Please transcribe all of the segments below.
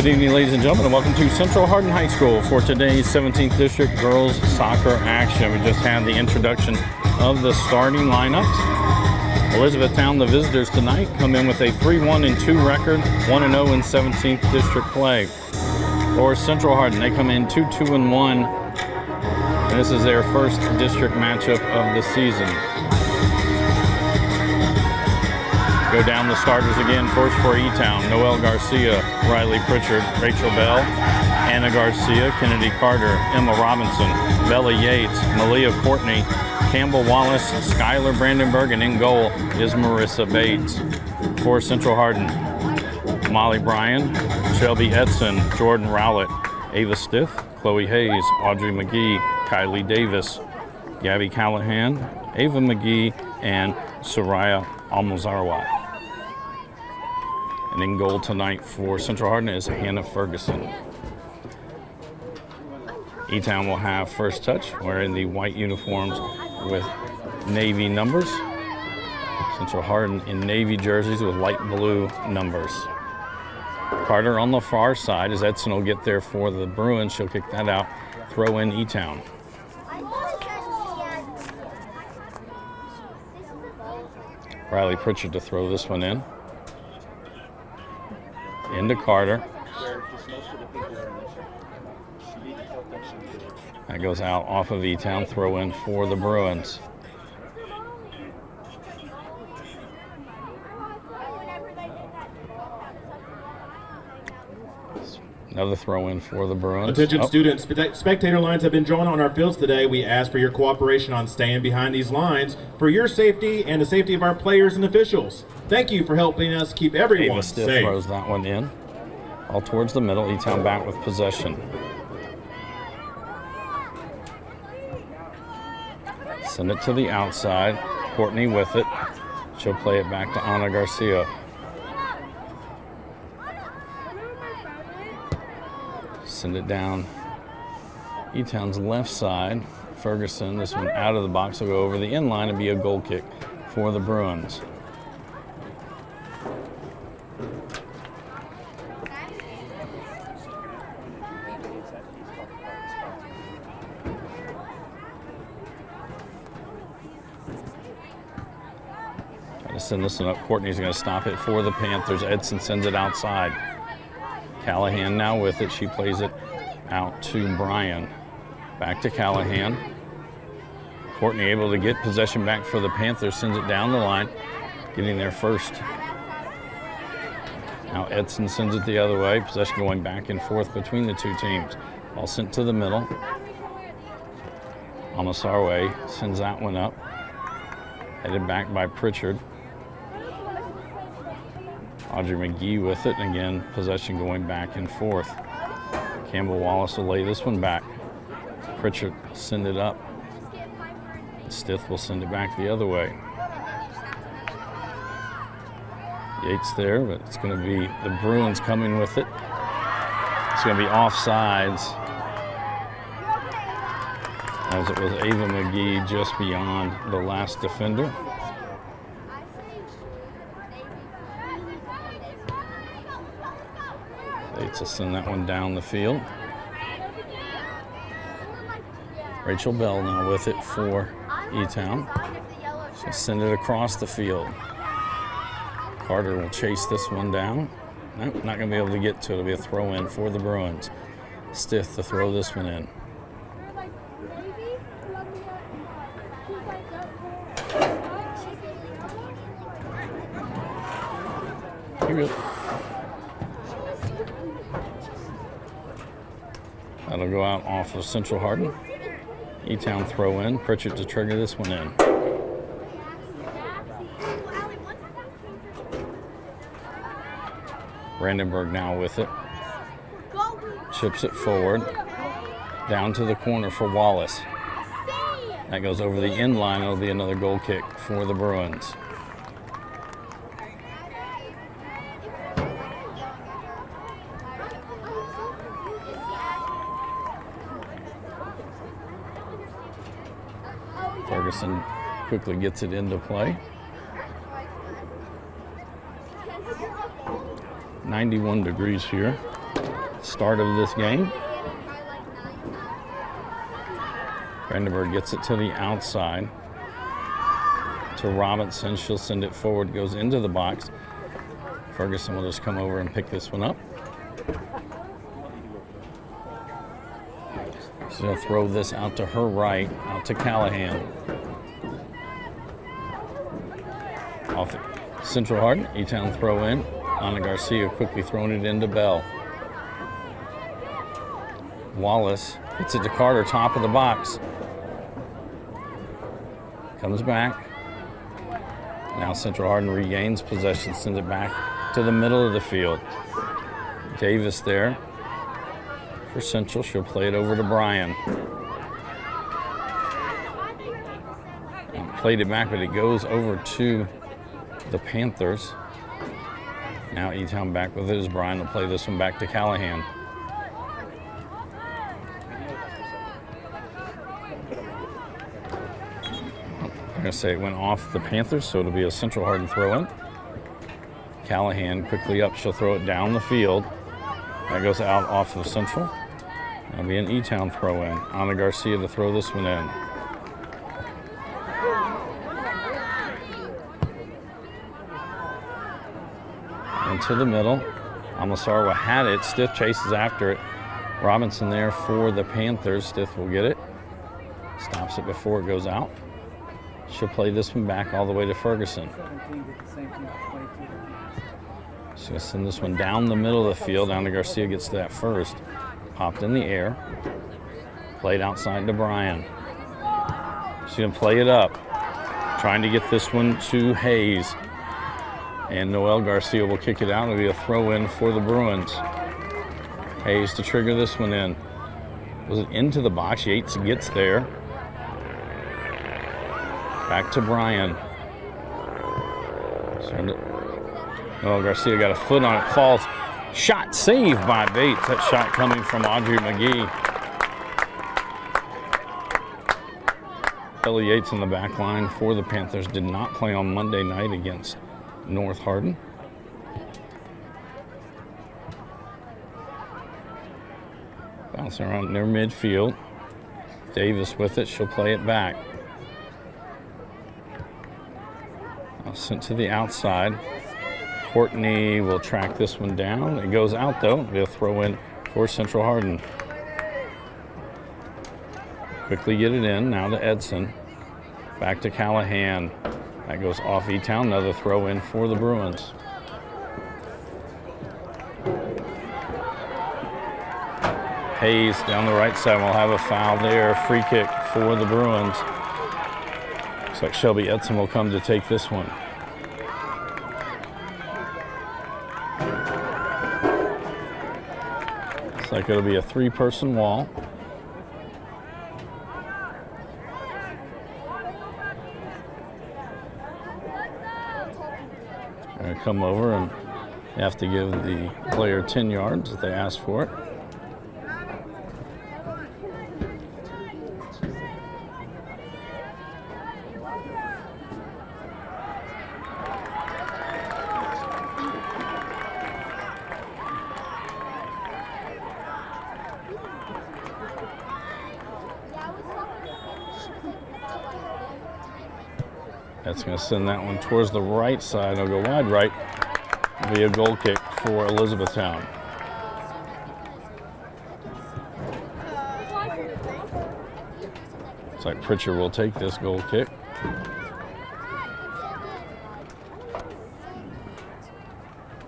Good evening, ladies and gentlemen, and welcome to Central Hardin High School for today's 17th District Girls Soccer action. We just had the introduction of the starting lineups. Elizabethtown, the visitors tonight, come in with a 3-1-2 record, 1-0 in 17th District play. For Central Hardin, they come in 2-2-1, and this is their first district matchup of the season. Go down the starters again. First for Etown, Noelle Garcia, Riley Pritchard, Rachel Bell, Anna Garcia, Kennedy Carter, Emma Robinson, Bella Yates, Malia Courtney, Campbell Wallace, Skylar Brandenburg, and in goal is Marissa Bates. For Central Hardin, Molly Bryan, Shelby Edson, Jordan Rowlett, Ava Stiff, Chloe Hayes, Audrey McGee, Kylie Davis, Gabby Callahan, Ava McGee, and Soraya Almozarwa. And in goal tonight for Central Hardin is Hannah Ferguson. Etown will have first touch, wearing the white uniforms with navy numbers. Central Hardin in navy jerseys with light blue numbers. Carter on the far side as Edson will get there for the Bruins. She'll kick that out. Throw in Etown. Riley Pritchard to throw this one in. Into Carter. That goes out off of Etown. Throw in for the Bruins. Another throw in for the Bruins. Attention students, spectator lines have been drawn on our fields today. We ask for your cooperation on staying behind these lines for your safety and the safety of our players and officials. Thank you for helping us keep everyone Ava Stiff safe. throws that one in. All towards the middle. Etown back with possession. Send it to the outside. Courtney with it. She'll play it back to Ana Garcia. Send it down Etown's left side. Ferguson, this one out of the box, will go over the end line and be a goal kick for the Bruins. Try to send this one up. Courtney's going to stop it for the Panthers. Edson sends it outside. Callahan now with it. She plays it out to Bryan. Back to Callahan. Courtney able to get possession back for the Panthers. Sends it down the line. Getting there first. Now Edson sends it the other way. Possession going back and forth between the two teams. Ball sent to the middle. Amasarwe sends that one up. Headed back by Pritchard. Audrey McGee with it, and again, possession going back and forth. Campbell Wallace will lay this one back. Pritchard will send it up. Stith will send it back the other way. Yates there, but it's going to be the Bruins coming with it. It's going to be offsides, as it was Ava McGee just beyond the last defender. Yates will send that one down the field. Rachel Bell now with it for Etown. She'll send it across the field. Carter will chase this one down. Nope, not going to be able to get to it. It'll be a throw in for the Bruins. Stith to throw this one in. Here we go. That'll go out off of Central Hardin. Etown throw in. Pritchard to trigger this one in. Brandenburg now with it. Chips it forward. Down to the corner for Wallace. That goes over the end line. It'll be another goal kick for the Bruins. Ferguson quickly gets it into play. 91 degrees here. start of this game. Brandenburg gets it to the outside to Robinson. She'll send it forward, goes into the box. Ferguson will just come over and pick this one up. She'll throw this out to her right, out to Callahan. Off Central Hardin, Etown throw in. Anna Garcia quickly throwing it into Bell. Wallace hits it to Carter, top of the box. Comes back. Now Central Hardin regains possession, sends it back to the middle of the field. Davis there for Central. She'll play it over to Bryan. Played it back, but it goes over to the Panthers. Now Etown back with it as Bryan will play this one back to Callahan. I'm going to say it went off the Panthers, so it'll be a Central Hardin throw-in. Callahan quickly up. She'll throw it down the field. That goes out off of Central. That'll be an Etown throw-in. Anna Garcia to throw this one in. Into the middle. Amasarwa had it. Stith chases after it. Robinson there for the Panthers. Stith will get it. Stops it before it goes out. She'll play this one back all the way to Ferguson. She's going to send this one down the middle of the field. Anna Garcia gets to that first. Popped in the air. Played outside to Bryan. She's going to play it up. Trying to get this one to Hayes. And Noel Garcia will kick it out. It'll be a throw-in for the Bruins. Hayes to trigger this one in. Was it into the box? Yates gets there. Back to Bryan. Noel Garcia got a foot on it. Falls. Shot saved by Bates. That shot coming from Audrey McGee. Ellie Yates in the back line for the Panthers. Did not play on Monday night against North Hardin. Bouncing around near midfield. Davis with it. She'll play it back. Sent to the outside. Courtney will track this one down. It goes out though. They'll throw in for Central Hardin. Quickly get it in. Now to Edson. Back to Callahan. That goes off Etown. Another throw in for the Bruins. Hayes down the right side will have a foul there. Free kick for the Bruins. Looks like Shelby Edson will come to take this one. Looks like it'll be a three-person wall. Gonna come over and have to give the player 10 yards if they ask for it. That's going to send that one towards the right side. It'll go wide right. It'll be a goal kick for Elizabethtown. Looks like Pritchard will take this goal kick.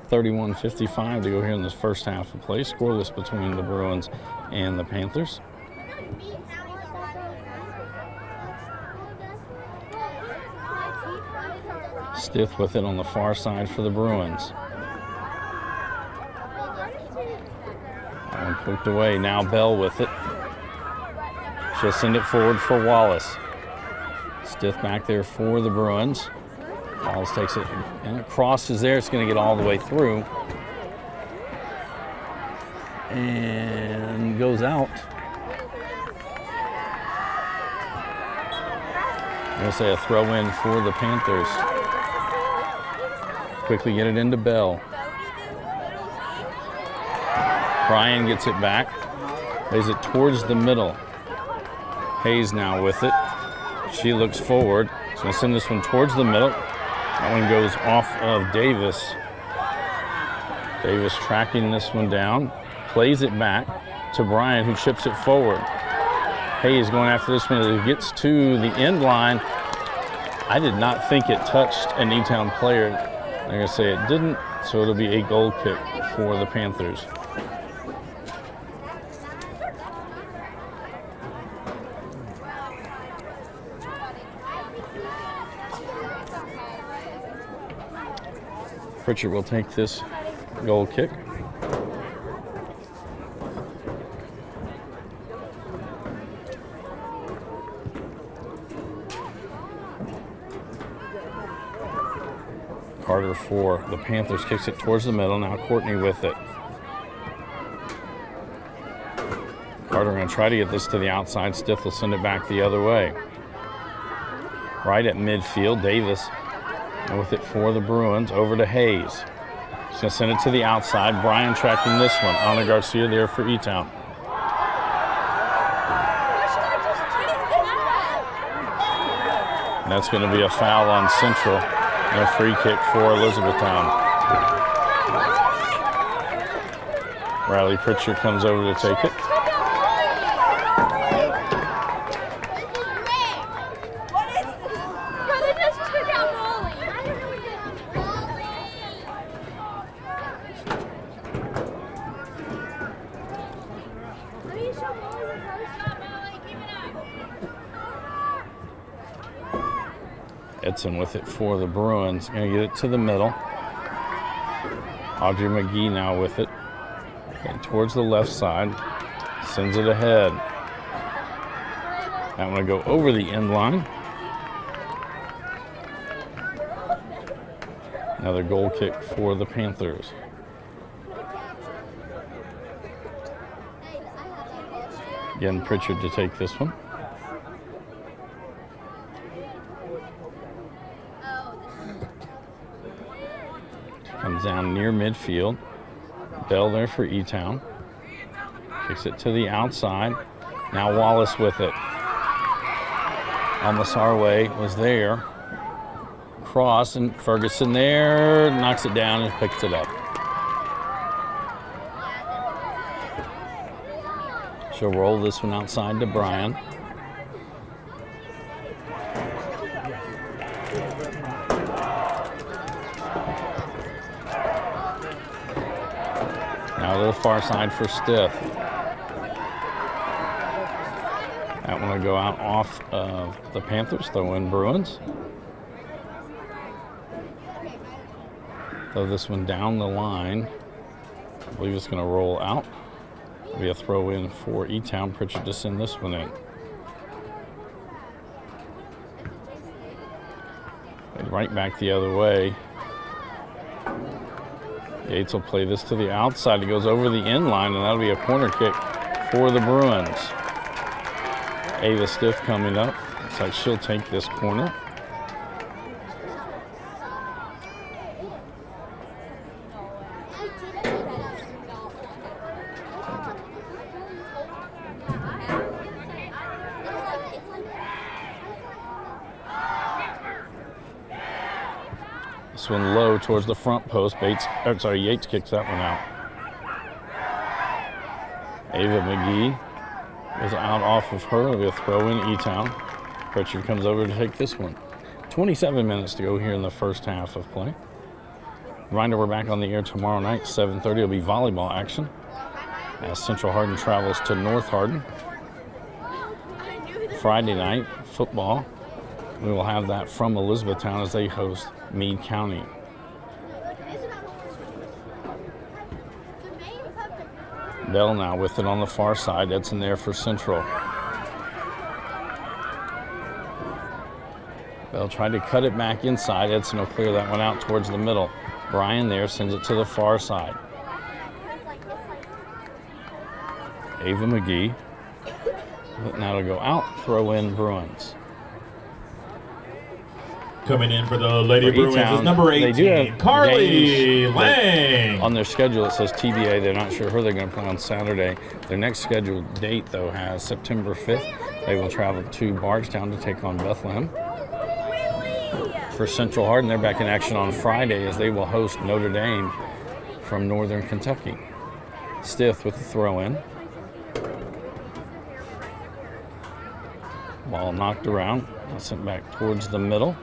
.31:55 to go here in this first half of play. Scoreless between the Bruins and the Panthers. Stith with it on the far side for the Bruins. That one poked away. Now Bell with it. She'll send it forward for Wallace. Stith back there for the Bruins. Wallace takes it and it crosses there. It's going to get all the way through. And goes out. I'm going to say a throw in for the Panthers. Quickly get it into Bell. Brian gets it back. Lays it towards the middle. Hayes now with it. She looks forward. She's going to send this one towards the middle. That one goes off of Davis. Davis tracking this one down. Plays it back to Brian, who chips it forward. Hayes going after this one. It gets to the end line. I did not think it touched an Etown player. I'm going to say it didn't, so it'll be a goal kick for the Panthers. Pritchard will take this goal kick. Carter for the Panthers kicks it towards the middle. Now Courtney with it. Carter going to try to get this to the outside. Stiff will send it back the other way. Right at midfield, Davis with it for the Bruins. Over to Hayes. He's going to send it to the outside. Brian tracking this one. Anna Garcia there for Etown. And that's going to be a foul on Central. And a free kick for Elizabethtown. Riley Pritchard comes over to take it. Edson with it for the Bruins. Going to get it to the middle. Audrey McGee now with it. And towards the left side. Sends it ahead. That one to go over the end line. Another goal kick for the Panthers. Again, Pritchard to take this one. Comes down near midfield. Bell there for Etown. Kicks it to the outside. Now Wallace with it. Alma Sarway was there. Cross, and Ferguson there. Knocks it down and picks it up. She'll roll this one outside to Brian. Now to the far side for Stiff. That one will go out off of the Panthers, throw in Bruins. Throw this one down the line. I believe it's going to roll out. It'll be a throw in for Etown. Pritchard to send this one in. Right back the other way. Yates will play this to the outside. It goes over the end line, and that'll be a corner kick for the Bruins. Ava Stiff coming up. Looks like she'll take this corner. This one low towards the front post. Yates kicks that one out. Ava McGee was out off of her. It'll be a throw in Etown. Pritchard comes over to take this one. 27 minutes to go here in the first half of play. Reminder, we're back on the air tomorrow night, 7:30. It'll be volleyball action as Central Hardin travels to North Hardin. Friday night, football. We will have that from Elizabethtown as they host Meade County. Bell now with it on the far side. Edson there for Central. Bell tried to cut it back inside. Edson will clear that one out towards the middle. Brian there sends it to the far side. Ava McGee. Now to go out, throw in Bruins. Coming in for the Lady For Bruins Etown, is number they do 18, have Carly games Lang. on their schedule. It says TBA. They're not sure who they're going to play on Saturday. Their next scheduled date, though, has September 5th. They will travel to Bardstown to take on Bethlehem. For Central Hardin, they're back in action on Friday as they will host Notre Dame from Northern Kentucky. Stith with the throw-in. Ball knocked around. Sent back towards the middle.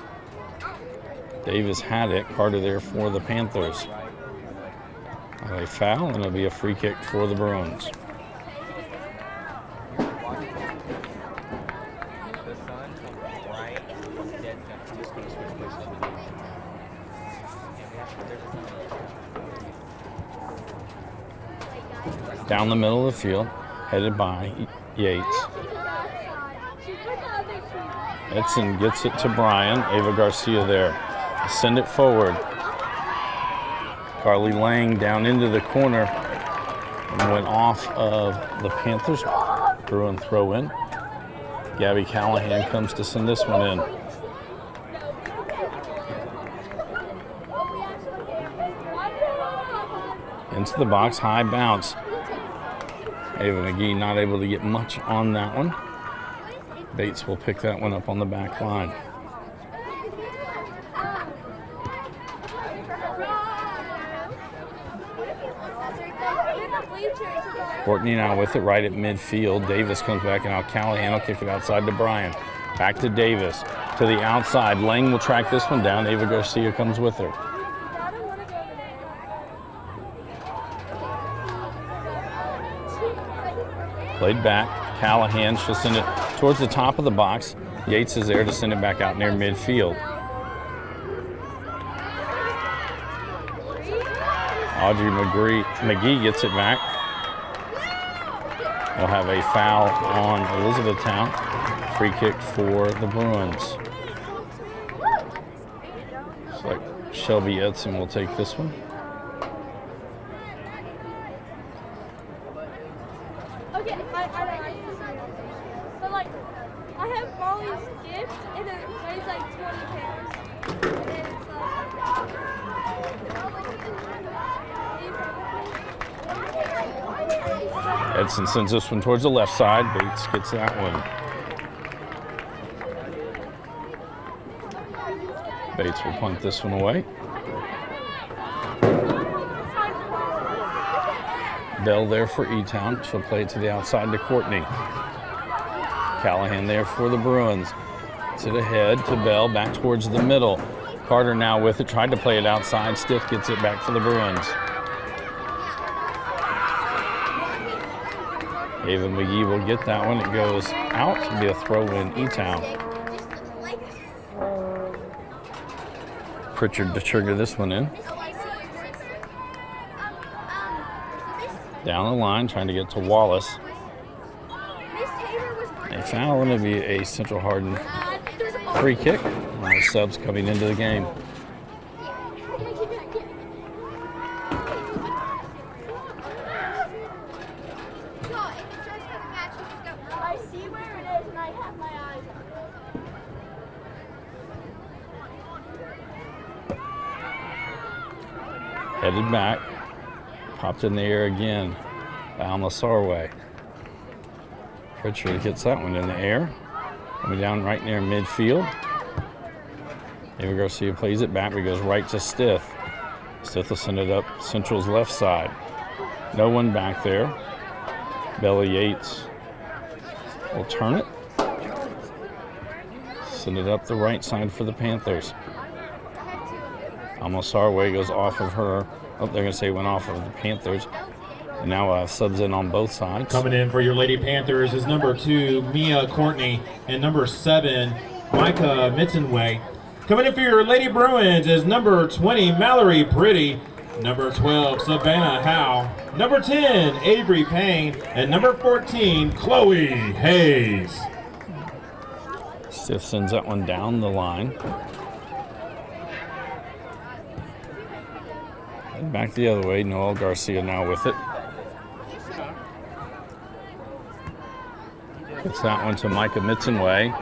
Davis had it. Carter there for the Panthers. A foul, and it'll be a free kick for the Bruins. Down the middle of the field, headed by Yates. Edson gets it to Brian. Ava Garcia there. Send it forward. Carly Lang down into the corner and went off of the Panthers. Bruin throw in. Gabby Callahan comes to send this one in. Into the box, high bounce. Ava McGee not able to get much on that one. Bates will pick that one up on the back line. Courtney now with it right at midfield. Davis comes back, and now Callahan will kick it outside to Brian. Back to Davis, to the outside. Lang will track this one down. Ava Garcia comes with her. Played back. Callahan, she'll send it towards the top of the box. Yates is there to send it back out near midfield. Audrey McGee gets it back. We'll have a foul on Elizabethtown. Free kick for the Bruins. Looks like Shelby Edson will take this one. I have Molly's gift, and it weighs like 20 pounds. Edson sends this one towards the left side. Bates gets that one. Bates will punt this one away. Bell there for Etown. She'll play it to the outside to Courtney. Callahan there for the Bruins. To the head to Bell, back towards the middle. Carter now with it, tried to play it outside. Stiff gets it back for the Bruins. Ava McGee will get that one. It goes out. It'll be a throw in Etown. Pritchard to trigger this one in. Down the line, trying to get to Wallace. A foul, and it'll be a Central Hardin free kick. Subs coming into the game. I see where it is, and I have my eyes on it. Headed back. Popped in the air again. Alma Sarway. Pritchard gets that one in the air. Coming down right near midfield. Ava Garcia plays it back, but goes right to Stith. Stith will send it up Central's left side. No one back there. Bella Yates will turn it. Send it up the right side for the Panthers. Alma Sarway goes off of her. Oh, they're going to say went off of the Panthers. And now subs in on both sides. Coming in for your Lady Panthers is number 2, Mia Courtney, and number 7, Micah Mitzenway. Coming in for your Lady Bruins is number 20, Mallory Pretty, number 12, Savannah Howe, number 10, Avery Payne, and number 14, Chloe Hayes. Stiff sends that one down the line. And back the other way, Noel Garcia now with it. Gets that one to Micah Mitzenway.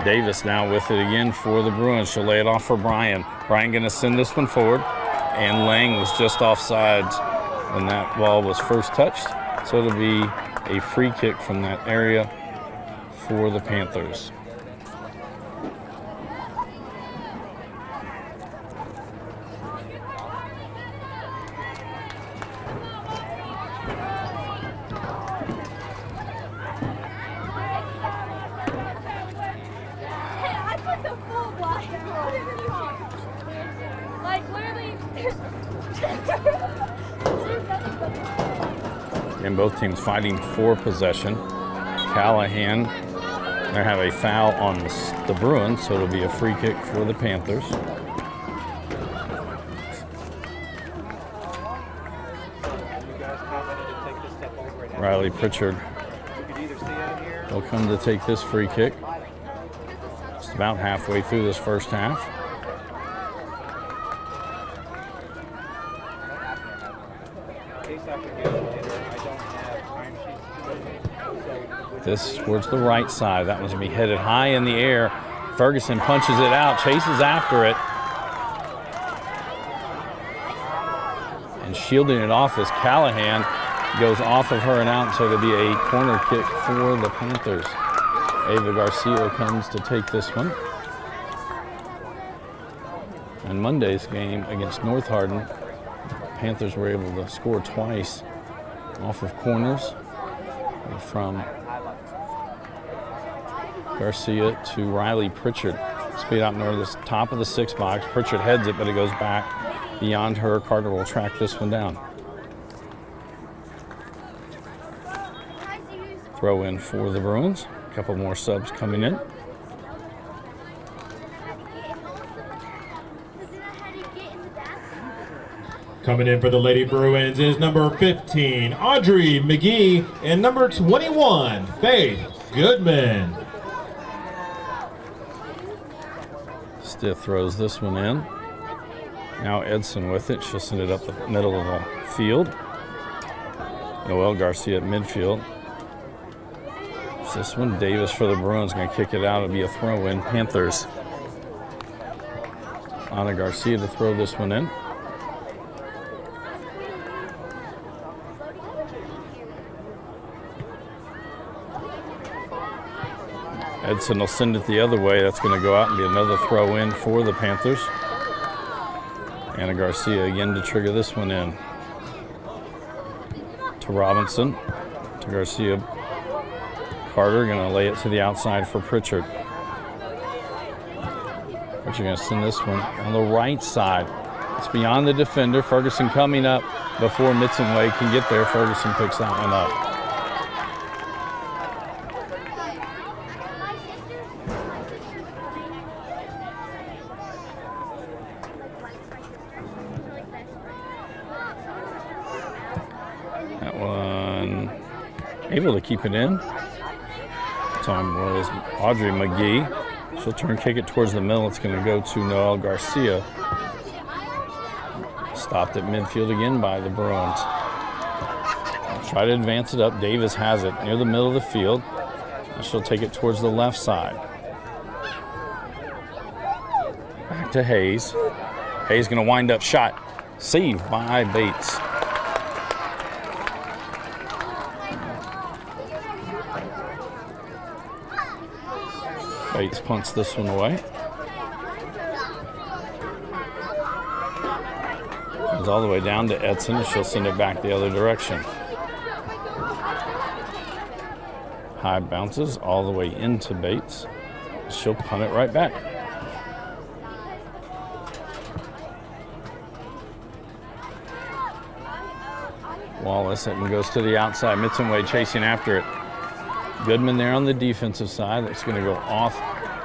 Davis now with it again for the Bruins. She'll lay it off for Bryan. Bryan going to send this one forward, and Lang was just offsides when that ball was first touched. So it'll be a free kick from that area for the Panthers. I put the full black. Like literally. And both teams fighting for possession. Callahan, they have a foul on the Bruins, so it'll be a free kick for the Panthers. Riley Pritchard will come to take this free kick. Just about halfway through this first half. This towards the right side. That one's going to be headed high in the air. Ferguson punches it out, chases after it. And shielding it off is Callahan. Goes off of her and out, so it'll be a corner kick for the Panthers. Ava Garcia comes to take this one. In Monday's game against North Hardin, Panthers were able to score twice off of corners from Garcia to Riley Pritchard. Speed out near the top of the 6 box. Pritchard heads it, but it goes back beyond her. Carter will track this one down. Throw in for the Bruins. A couple more subs coming in. Coming in for the Lady Bruins is number 15, Audrey McGee, and number 21, Faith Goodman. Stiff throws this one in. Now Edson with it. She'll send it up the middle of the field. Noelle Garcia at midfield. This one, Davis for the Bruins, going to kick it out. It'll be a throw in. Panthers. Ana Garcia to throw this one in. Edson will send it the other way. That's going to go out and be another throw in for the Panthers. Ana Garcia again to trigger this one in. To Robinson. To Garcia. Carter going to lay it to the outside for Pritchard. Pritchard going to send this one on the right side. It's beyond the defender. Ferguson coming up before Mitzenway can get there. Ferguson picks that one up. That one able to keep it in. Time was Audrey McGee. She'll turn, kick it towards the middle. It's going to go to Noelle Garcia. Stopped at midfield again by the Bruins. Try to advance it up. Davis has it near the middle of the field. She'll take it towards the left side. Back to Hayes. Hayes going to wind up shot. Saved by Bates. Bates punts this one away. Goes all the way down to Edson, and she'll send it back the other direction. High bounces all the way into Bates. She'll punt it right back. Wallace and goes to the outside. Mitzenway chasing after it. Goodman there on the defensive side. That's going to go off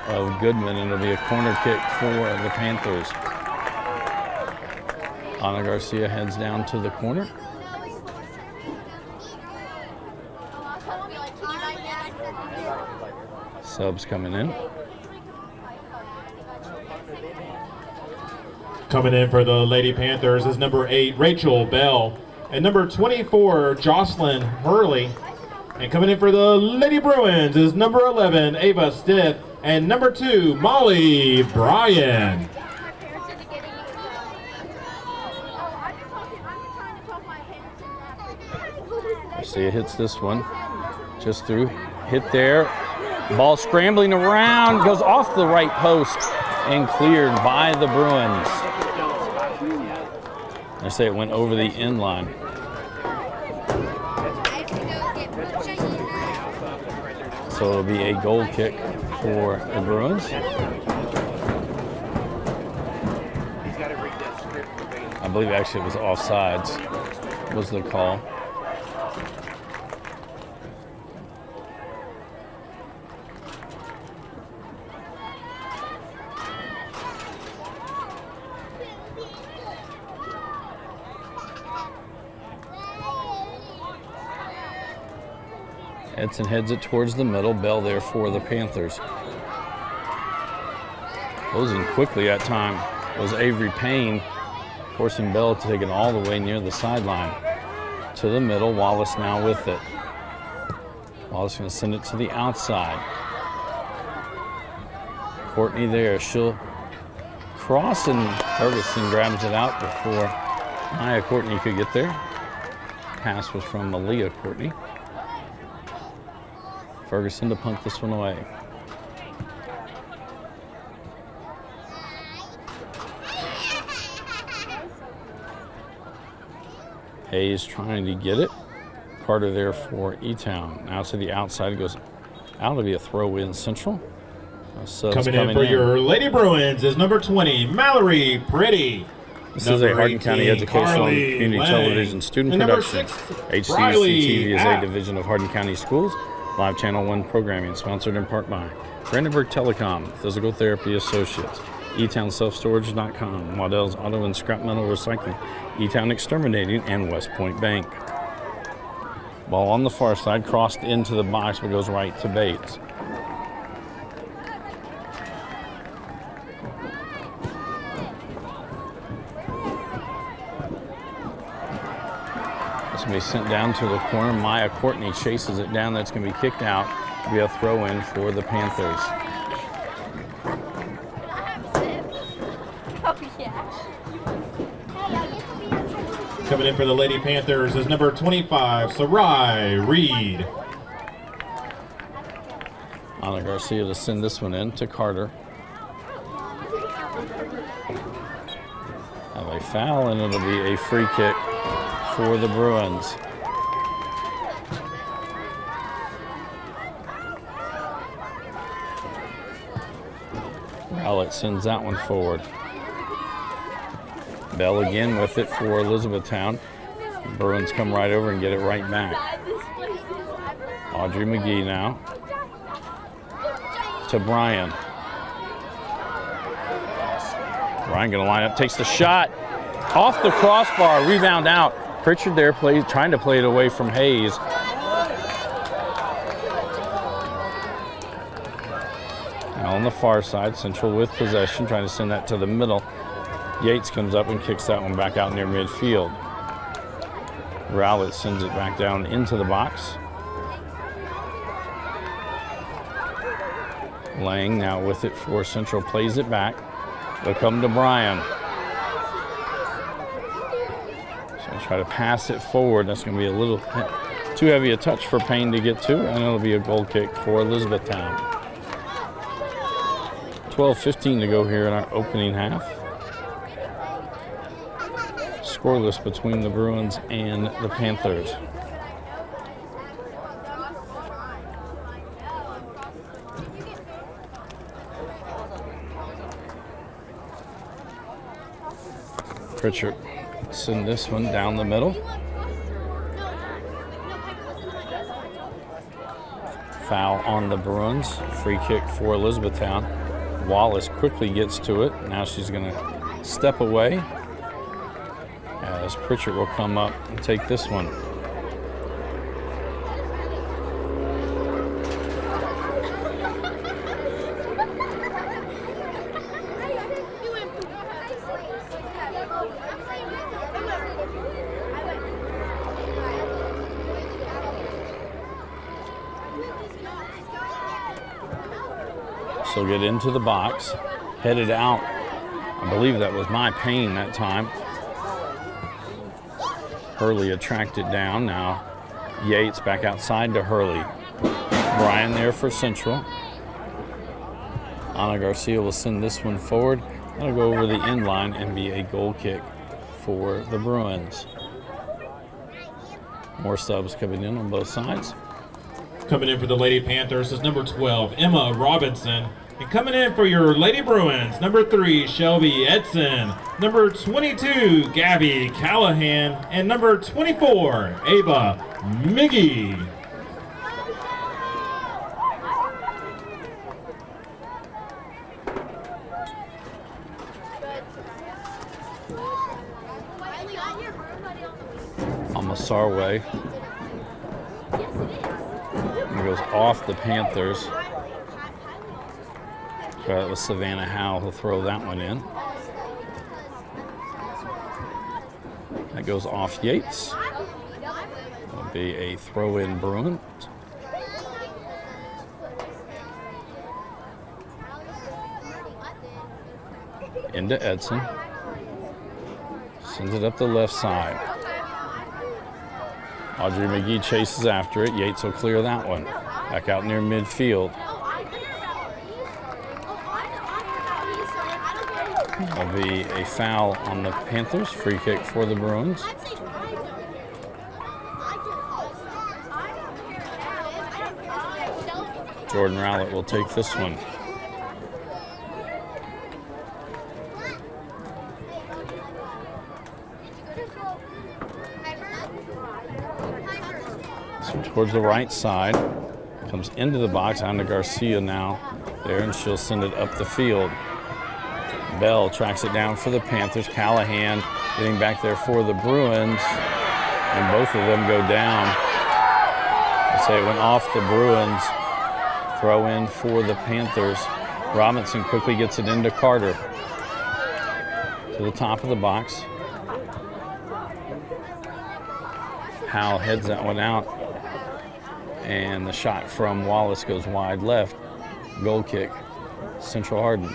of Goodman, and it'll be a corner kick for the Panthers. Ana Garcia heads down to the corner. Subs coming in. Coming in for the Lady Panthers is number 8, Rachel Bell, and number 24, Jocelyn Hurley. And coming in for the Lady Bruins is number 11, Ava Stith, and number 2, Molly Bryan. Garcia hits this one. Just through. Hit there. Ball scrambling around. Goes off the right post and cleared by the Bruins. I say it went over the end line. So it'll be a goal kick for the Bruins. I believe actually it was offsides was the call. Edson heads it towards the middle. Bell there for the Panthers. Closing quickly at time was Avery Payne, forcing Bell to take it all the way near the sideline. To the middle, Wallace now with it. Wallace going to send it to the outside. Courtney there, she'll cross and Ferguson grabs it out before Maya Courtney could get there. Pass was from Malia Courtney. Ferguson to punt this one away. Hayes trying to get it. Carter there for Etown. Now to the outside. It goes out to be a throw in Central. Coming in for your Lady Bruins is number 20, Mallory Pretty. This is a Hardin County Educational and Community Television student production. HCEC-TV is a division of Hardin County Schools. Live Channel 1 programming, sponsored in part by Brandenburg Telecom, Physical Therapy Associates, ETownSelfStorage.com, Waddell's Auto and Scrap Metal Recycling, Etown Exterminating, and West Point Bank. Ball on the far side, crossed into the box, but goes right to Bates. It's going to be sent down to the corner. Maya Courtney chases it down. That's going to be kicked out. It'll be a throw in for the Panthers. Coming in for the Lady Panthers is number 25, Sarai Reed. Anna Garcia to send this one in to Carter. Have a foul, and it'll be a free kick for the Bruins. Rowlett sends that one forward. Bell again with it for Elizabethtown. Bruins come right over and get it right back. Audrey McGee now to Bryan. Bryan gonna line up, takes the shot off the crossbar, rebound out. Pritchard there trying to play it away from Hayes. Now on the far side, Central with possession, trying to send that to the middle. Yates comes up and kicks that one back out near midfield. Rowlett sends it back down into the box. Lang now with it for Central, plays it back. They'll come to Bryan. So try to pass it forward. That's going to be a little too heavy a touch for Payne to get to, and it'll be a goal kick for Elizabethtown. 12:15 to go here in our opening half. Scoreless between the Bruins and the Panthers. Pritchard send this one down the middle. Foul on the Bruins. Free kick for Elizabethtown. Wallace quickly gets to it. Now she's going to step away as Pritchard will come up and take this one. She'll get into the box, headed out. I believe that was My Pain that time. Hurley had tracked it down. Now Yates back outside to Hurley. Brian there for Central. Ana Garcia will send this one forward. That'll go over the end line and be a goal kick for the Bruins. More subs coming in on both sides. Coming in for the Lady Panthers is number 12, Emma Robinson. And coming in for your Lady Bruins, number 3, Shelby Edson. Number 22, Gabby Callahan. And number 24, Ava Miggy. Almost our way. It goes off the Panthers. Try that with Savannah Howe. He'll throw that one in. That goes off Yates. It'll be a throw-in Bruin. Into Edson. Sends it up the left side. Audrey McGee chases after it. Yates will clear that one. Back out near midfield. That'll be a foul on the Panthers. Free kick for the Bruins. Jordan Rowlett will take this one. Towards the right side, comes into the box. Ana Garcia now there, and she'll send it up the field. Bell tracks it down for the Panthers. Callahan getting back there for the Bruins, and both of them go down. I say it went off the Bruins. Throw in for the Panthers. Robinson quickly gets it into Carter. To the top of the box. Howell heads that one out. And the shot from Wallace goes wide left. Goal kick, Central Hardin.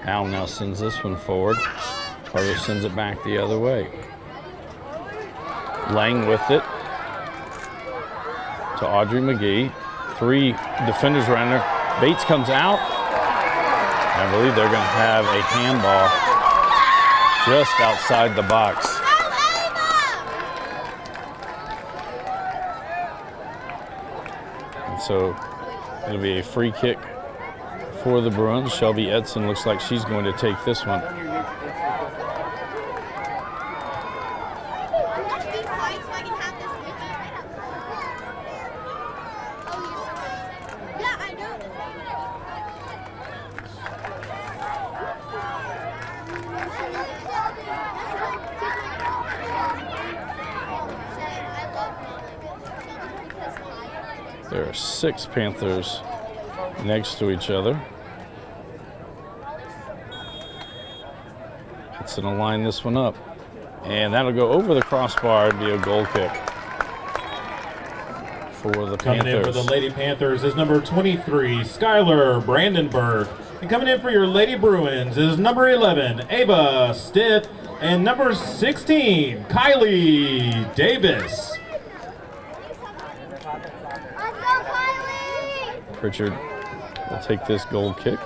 Howell now sends this one forward. Carter sends it back the other way. Lang with it to Audrey McGee. 3 defenders around her. Bates comes out. I believe they're going to have a handball just outside the box. And so it'll be a free kick for the Bruins. Shelby Edson looks like she's going to take this one. There are 6 Panthers next to each other. It's going to line this one up. And that'll go over the crossbar and be a goal kick for the Panthers. Coming in for the Lady Panthers is number 23, Skylar Brandenburg. And coming in for your Lady Bruins is number 11, Ava Stiff. And number 16, Kylie Davis. Pritchard will take this goal kick.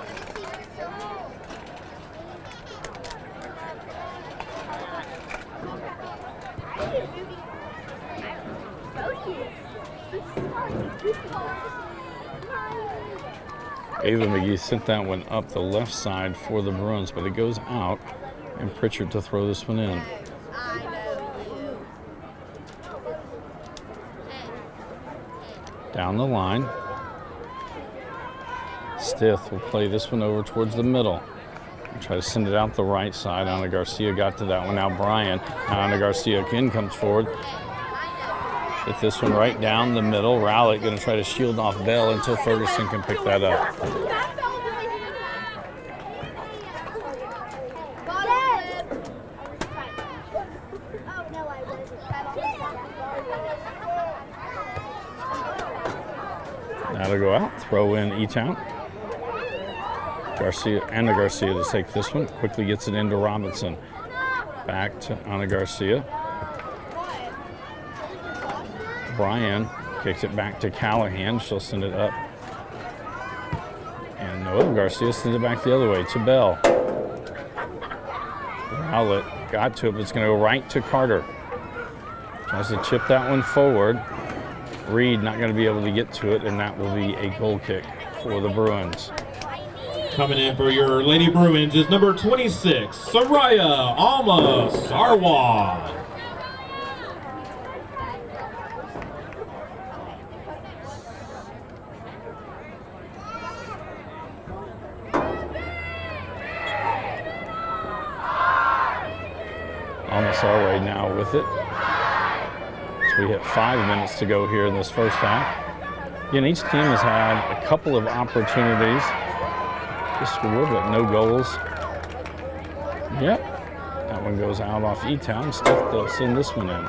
Ava McGee sent that one up the left side for the Bruins, but it goes out, and Pritchard to throw this one in. Down the line. Stith will play this one over towards the middle. Try to send it out the right side. Ana Garcia got to that one. Now Brian. Ana Garcia again comes forward. Get this one right down the middle. Rowlett going to try to shield off Bell until Ferguson can pick that up. Now to go out, throw in Etown. Anna Garcia to take this one. Quickly gets it into Robinson. Back to Anna Garcia. Bryan kicks it back to Callahan. She'll send it up. And Noel Garcia sends it back the other way to Bell. Rowlett got to it, but it's going to go right to Carter. Tries to chip that one forward. Reed not going to be able to get to it, and that will be a goal kick for the Bruins. Coming in for your Lady Bruins is number 26, Soraya Alma Sarwar. Almost our way now with it. So we hit 5 minutes to go here in this first half. Again, each team has had a couple of opportunities to score, but no goals. Yep, that one goes out off Etown. Still, they'll send this one in.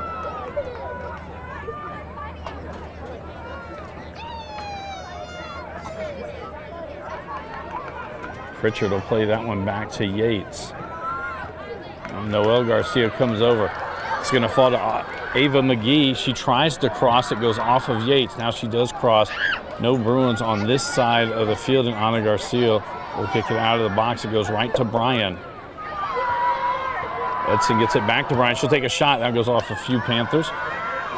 Pritchard will play that one back to Yates. Noel Garcia comes over. It's going to fall to Ava McGee. She tries to cross. It goes off of Yates. Now she does cross. No Bruins on this side of the field, and Anna Garcia will kick it out of the box. It goes right to Bryan. Edson gets it back to Bryan. She'll take a shot. That goes off a few Panthers.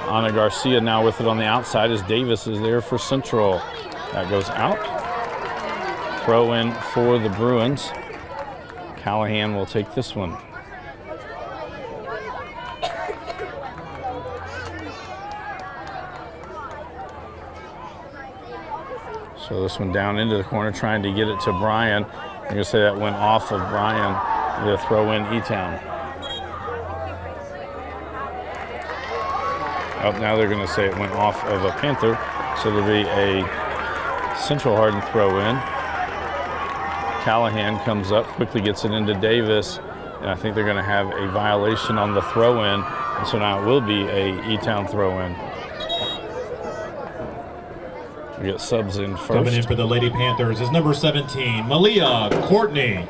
Anna Garcia now with it on the outside as Davis is there for Central. That goes out. Throw in for the Bruins. Callahan will take this one. So this one down into the corner, trying to get it to Bryan. I'm going to say that went off of Bryan. They'll throw in Etown. Oh, now they're going to say it went off of a Panther. So there'll be a Central Hardin throw in. Callahan comes up, quickly gets it into Davis. And I think they're going to have a violation on the throw in. And so now it will be a Etown throw in. We get subs in first. Coming in for the Lady Panthers is number 17, Malia Courtney.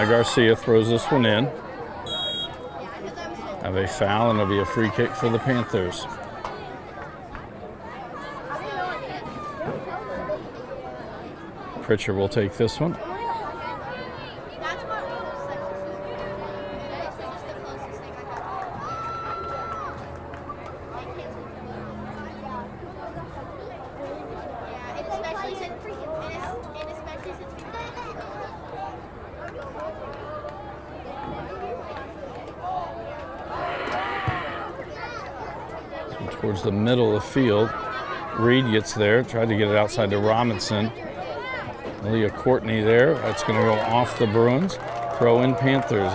Garcia throws this one in. Have a foul, and it'll be a free kick for the Panthers. Pritchard will take this one. Towards the middle of the field. Reed gets there, tried to get it outside to Robinson. Malia Courtney there. That's going to go off the Bruins. Throw in Panthers.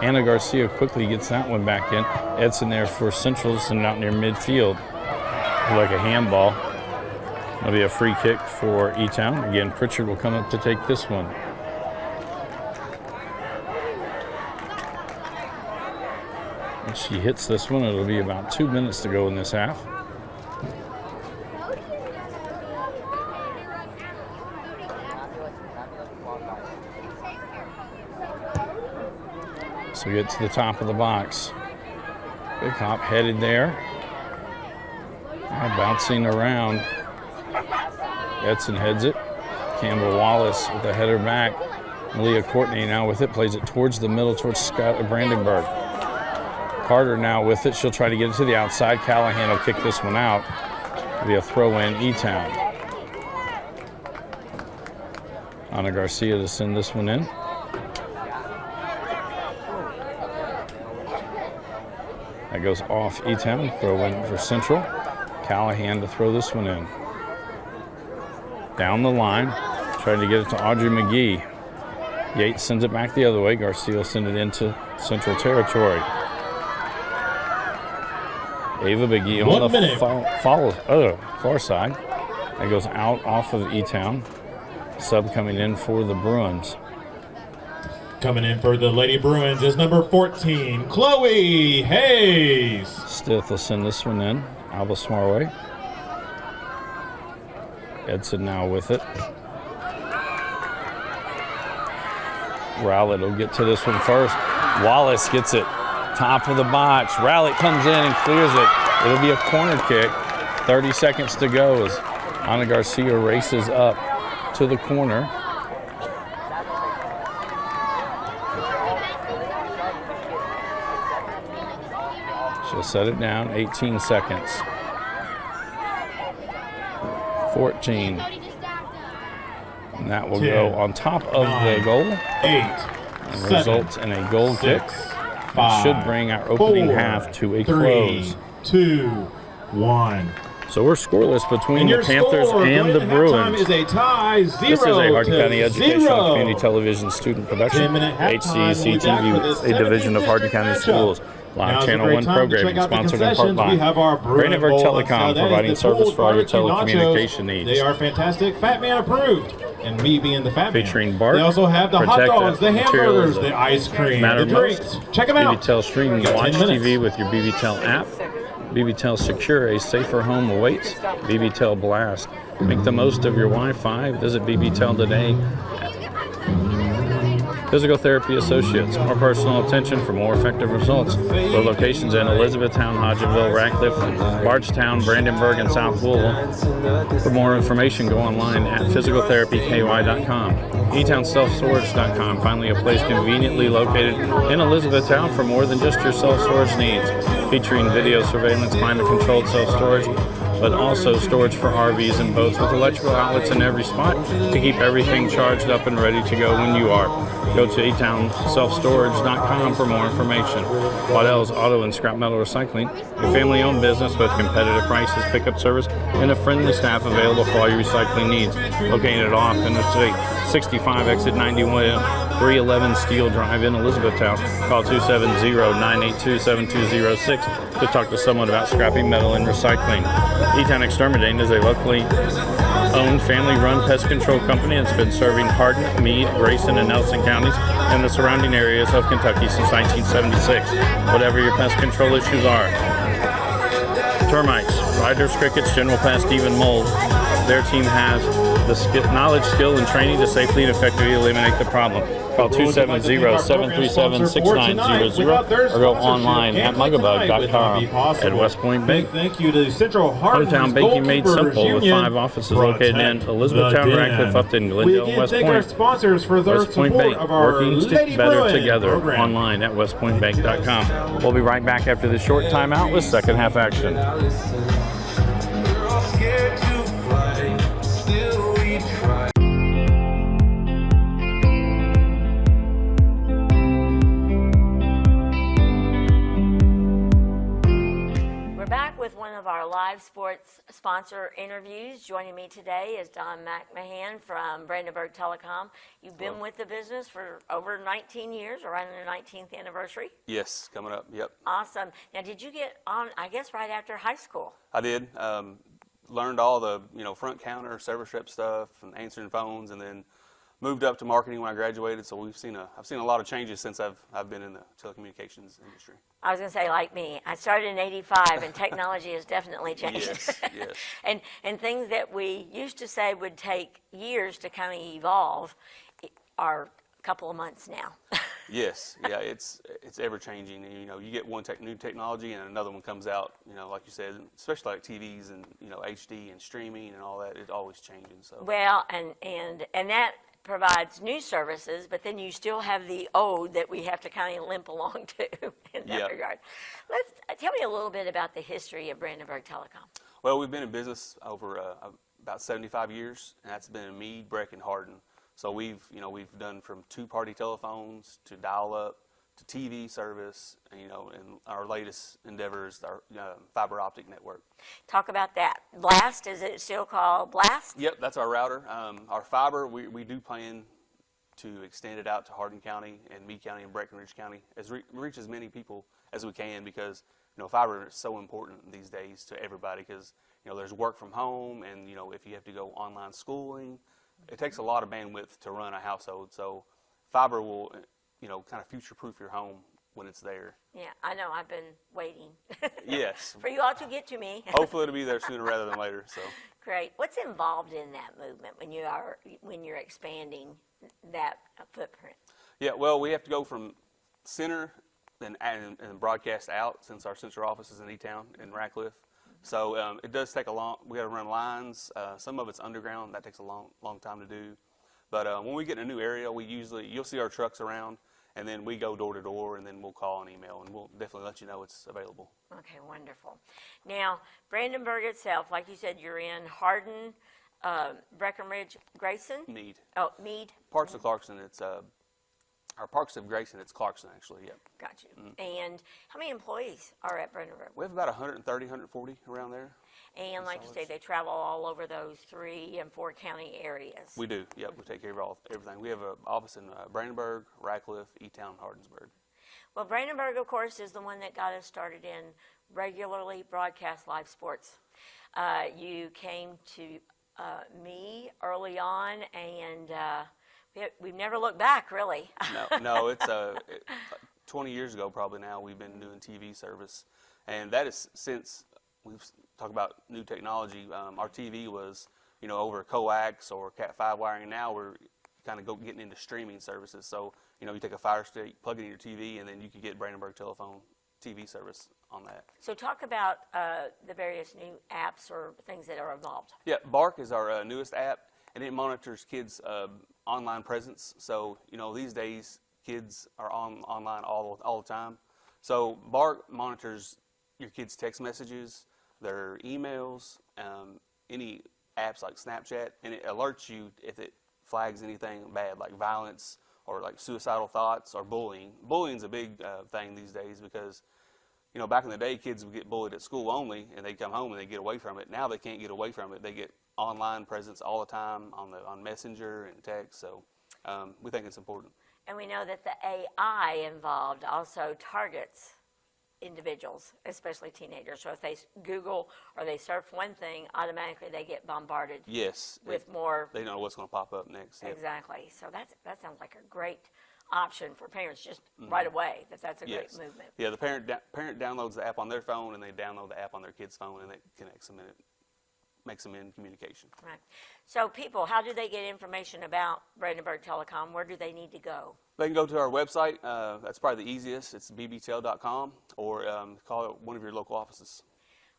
Anna Garcia quickly gets that one back in. Edson there for Central, sending out near midfield. Like a handball. That'll be a free kick for Etown. Again, Pritchard will come up to take this one. When she hits this one, it'll be about 2 minutes to go in this half. So we get to the top of the box. Big hop headed there. Bouncing around. Edson heads it. Campbell Wallace with the header back. Malia Courtney now with it. Plays it towards the middle, towards Scott Brandenburg. Carter now with it. She'll try to get it to the outside. Callahan will kick this one out. It'll be a throw in Etown. Anna Garcia to send this one in. That goes off Etown. Throw in for Central. Callahan to throw this one in. Down the line. Trying to get it to Audrey McGee. Yates sends it back the other way. Garcia will send it into Central territory. Ava McGee on the far side. That goes out off of Etown. Sub coming in for the Bruins. Coming in for the Lady Bruins is number 14, Chloe Hayes. Stith will send this one in. Alba Smarway. Edson now with it. Rowlett will get to this one first. Wallace gets it. Top of the box. Rowlett comes in and clears it. It'll be a corner kick. 30 seconds to go as Ana Garcia races up to the corner. She'll set it down. 18 seconds. 14. And that will 10, go on top of 9, the goal. 8, And 7, results in a goal 6, kick. 5, Should bring our opening 4, half to a 3, close. 2, 1. So we're scoreless between And the your Panthers score and the going into halftime Bruins. is a tie, 0 This is a Hardin to County Educational 0. Community Television student production. 10-minute halftime. HCEC-TV, We'll be back for the a division of Hardin County 17th Schools. Now's Live a Channel great 1 time to programming, check out the sponsored in part concessions. by We have our Bruin Brandenburg Bowl Telecom, outside. That is providing the service pulled for all your barbecue telecommunication nachos. needs. They are fantastic. Fat Man approved. And me being the fat Featuring man. Bark, They also have the hot Protect dogs, the materials hamburgers, that the ice cream, matter the drinks. most. Check them out. BBTEL stream and You got watch 10 minutes. TV with your BBTEL app. BBTEL Secure, a safer home awaits. BBTEL Blast. Make the most of your Wi-Fi. Visit BBTEL today. Physical Therapy Associates. More personal attention for more effective results. With locations in Elizabethtown, Hodgenville, Ratcliffe, Bardstown, Brandenburg, and South Louisville. For more information, go online at physicaltherapyky.com. ETownSelfStorage.com. Finally, a place conveniently located in Elizabethtown for more than just your self-storage needs. Featuring video surveillance, climate-controlled self-storage, but also storage for RVs and boats with electrical outlets in every spot to keep everything charged up and ready to go when you are. Go to ETownSelfStorage.com for more information. Waddell's Auto and Scrap Metal Recycling, a family-owned business with competitive prices, pickup service, and a friendly staff available for all your recycling needs. Located off Interstate 65, exit 91, 311 Steel Drive in Elizabethtown. Call 270-982-7206 to talk to someone about scrapping metal and recycling. Etown Exterminating is a locally owned family-run pest control company that's been serving Hardin, Meade, Grayson, and Nelson counties and the surrounding areas of Kentucky since 1976. Whatever your pest control issues are. Termites, spiders, crickets, general pest, even mold. Their team has the knowledge, skill, and training to safely and effectively eliminate the problem. Call 270-737-6900 or go online at mugabug.com at West Point Bank. Thank you to Central Hardin Hometown Baking Made Simple with 5 offices located in Elizabethtown, Ratcliffe, Upton, Glendale, and West Thank our Point. sponsors for their West Point support Bank, of our working Lady better Bruin together program. online at westpointbank.com. We'll be right back after this short timeout with second half action. With one of our live sports sponsor interviews. Joining me today is Don McMahon from Brandenburg Telecom. You've been with the business for over 19 years, around their 19th anniversary. Yes, coming up, yep. Awesome. Now, did you get on, I guess, right after high school? I did. Learned all the front counter, service rep stuff, and answering phones, and then moved up to marketing when I graduated. So I've seen a lot of changes since I've been in the telecommunications industry. I was going to say, like me, I started in '85, and technology has definitely changed. Yes, yes. And things that we used to say would take years to kind of evolve are a couple of months now. Yes, yeah, it's ever changing. And, you get one new technology and another one comes out. Like you said, especially like TVs and HD and streaming and all that. It's always changing. So well, and that provides new services, but then you still have the old that we have to kind of limp along to in that regard. Tell me a little bit about the history of Brandenburg Telecom. Well, we've been in business over about 75 years, and that's been in Meade, Breck, and Hardin. So we've done from two-party telephones to dial-up to TV service, and, you know, and our latest endeavors, our fiber optic network. Talk about that. Blast, is it still called Blast? Yep, that's our router. Our fiber, we do plan to extend it out to Hardin County and Meade County and Breckenridge County, reach as many people as we can, because, you know, fiber is so important these days to everybody, because, you know, there's work from home, and, you know, if you have to go online schooling, it takes a lot of bandwidth to run a household. So fiber will, you know, kind of future-proof your home when it's there. Yeah, I know. I've been waiting. Yes. For you all to get to me. Hopefully it'll be there sooner rather than later. So. Great. What's involved in that movement when you're expanding that footprint? Yeah, well, we have to go from center and broadcast out, since our central office is in Etown in Radcliffe. So it does take we got to run lines. Some of it's underground. That takes a long time to do. But when we get in a new area, you'll see our trucks around, and then we go door to door, and then we'll call and email, and we'll definitely let you know it's available. Okay, wonderful. Now, Brandenburg itself, like you said, you're in Hardin, Breckenridge, Grayson? Meade. Oh, Meade. Parts of Clarkson, it's our parts of Grayson, it's Clarkson, actually, yep. Got you. And how many employees are at Brandenburg? We have about 130, 140 around there. And like you say, they travel all over those 3 and 4 county areas. We do, yep. We take care of everything. We have an office in Brandenburg, Radcliffe, Etown, Hardinsburg. Well, Brandenburg, of course, is the one that got us started in regularly broadcast live sports. You came to me early on, and we've never looked back, really. No, it's 20 years ago probably now we've been doing TV service, and that is since we've talked about new technology. Our TV was, you know, over coax or Cat5 wiring, and now we're kind of getting into streaming services. So, you know, you take a Fire Stick, plug it in your TV, and then you can get Brandenburg Telephone TV service on that. So talk about the various new apps or things that are involved. Yeah, Bark is our newest app, and it monitors kids' online presence. So, you know, these days kids are online all the time. So Bark monitors your kids' text messages, their emails, any apps like Snapchat, and it alerts you if it flags anything bad, like violence or like suicidal thoughts or bullying. Bullying's a big thing these days, because, you know, back in the day, kids would get bullied at school only, and they'd come home and they'd get away from it. Now they can't get away from it. They get online presence all the time on Messenger and text. So we think it's important. And we know that the AI involved also targets individuals, especially teenagers. So if they Google or they surf one thing, automatically they get bombarded. Yes. With more. They don't know what's going to pop up next. Yep. Exactly. So that sounds like a great option for parents just right away. That's a great movement. Yeah, the parent downloads the app on their phone, and they download the app on their kid's phone, and it connects them, and it makes them in communication. Right. So people, how do they get information about Brandenburg Telecom? Where do they need to go? They can go to our website. That's probably the easiest. It's bbtel.com, or call one of your local offices.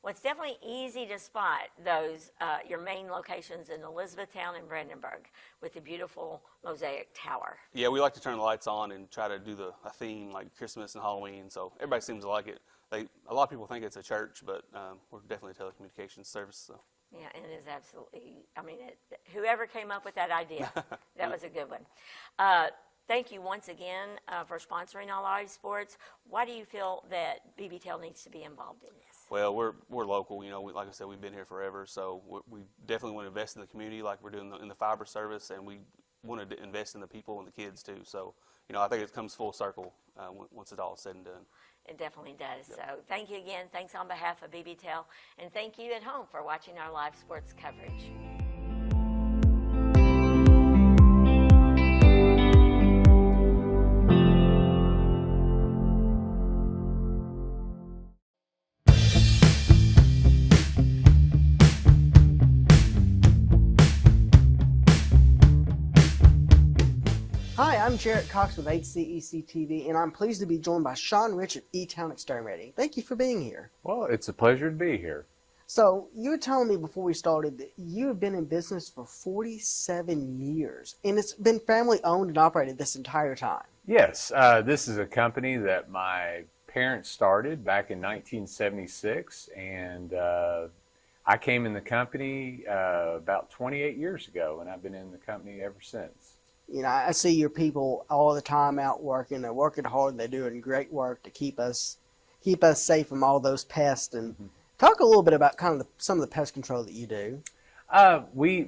Well, it's definitely easy to spot those, your main locations in Elizabethtown and Brandenburg with the beautiful mosaic tower. Yeah, we like to turn the lights on and try to do a theme like Christmas and Halloween, so everybody seems to like it. A lot of people think it's a church, but we're definitely a telecommunications service. So. Yeah, and it is absolutely, I mean, whoever came up with that idea, that was a good one. Thank you once again for sponsoring all live sports. Why do you feel that BBTEL needs to be involved in this? Well, we're local. You know, like I said, we've been here forever, so we definitely want to invest in the community, like we're doing in the fiber service, and we want to invest in the people and the kids too. So, you know, I think it comes full circle once it's all said and done. It definitely does. Yep. So thank you again. Thanks on behalf of BBTEL, and thank you at home for watching our live sports coverage. Hi, I'm Jarrett Cox with HCEC-TV, and I'm pleased to be joined by Sean Rich at Etown Exterminating. Thank you for being here. Well, it's a pleasure to be here. So, you were telling me before we started that you have been in business for 47 years, and it's been family owned and operated this entire time. Yes, this is a company that my parents started back in 1976, and I came in the company about 28 years ago, and I've been in the company ever since. You know, I see your people all the time out working. They're working hard. They're doing great work to keep us safe from all those pests. And talk a little bit about kind of some of the pest control that you do. We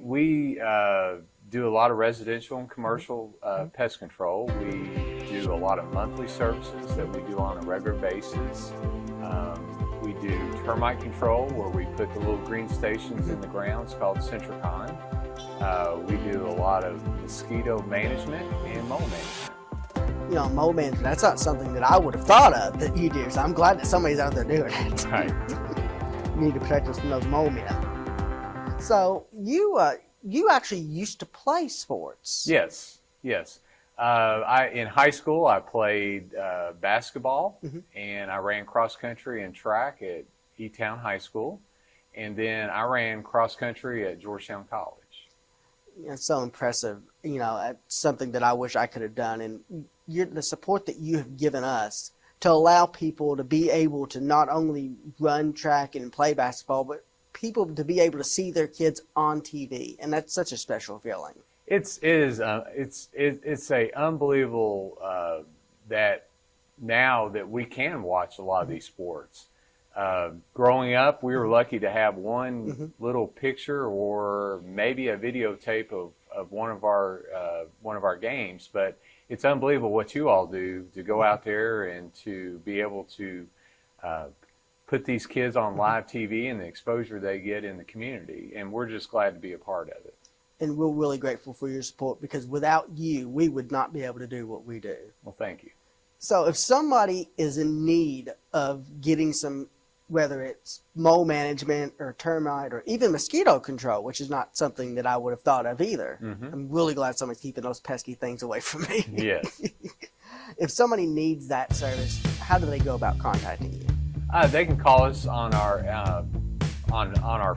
do a lot of residential and commercial pest control. We do a lot of monthly services that we do on a regular basis. We do termite control, where we put the little green stations in the ground. It's called Centricon. We do a lot of mosquito management and mole management. You know, mole management, that's not something that I would have thought of that you do. So I'm glad that somebody's out there doing it. Right. You need to protect us from those mole men. So you actually used to play sports. Yes. In high school, I played basketball, and I ran cross country and track at Etown High School, and then I ran cross country at Georgetown College. It's so impressive. You know, it's something that I wish I could have done. And the support that you have given us to allow people to be able to not only run track and play basketball, but people to be able to see their kids on TV, and that's such a special feeling. It's a unbelievable that now that we can watch a lot of these sports. Growing up, we were lucky to have one little picture or maybe a videotape of one of our games, but it's unbelievable what you all do to go out there and to be able to put these kids on live TV and the exposure they get in the community, and we're just glad to be a part of it. And we're really grateful for your support, because without you, we would not be able to do what we do. Well, thank you. So if somebody is in need of getting some, whether it's mole management or termite or even mosquito control, which is not something that I would have thought of either. I'm really glad somebody's keeping those pesky things away from me. Yes. If somebody needs that service, how do they go about contacting you? They can call us on our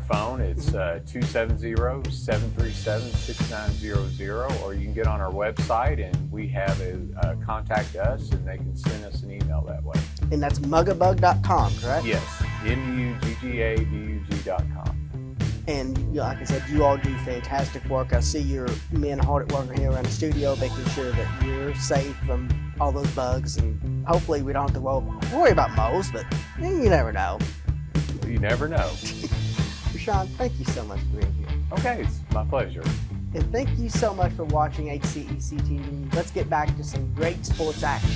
phone. It's 270-737-6900, or you can get on our website and we have a contact us, and they can send us an email that way. And that's muggabug.com, correct? Yes, muggabug.com. And you know, like I said, you all do fantastic work. I see your men hard at work here around the studio, making sure that you're safe from all those bugs, and hopefully we don't have to worry about moles, but you never know. You never know. Rashawn, thank you so much for being here. Okay, it's my pleasure. And thank you so much for watching HCEC-TV. Let's get back to some great sports action.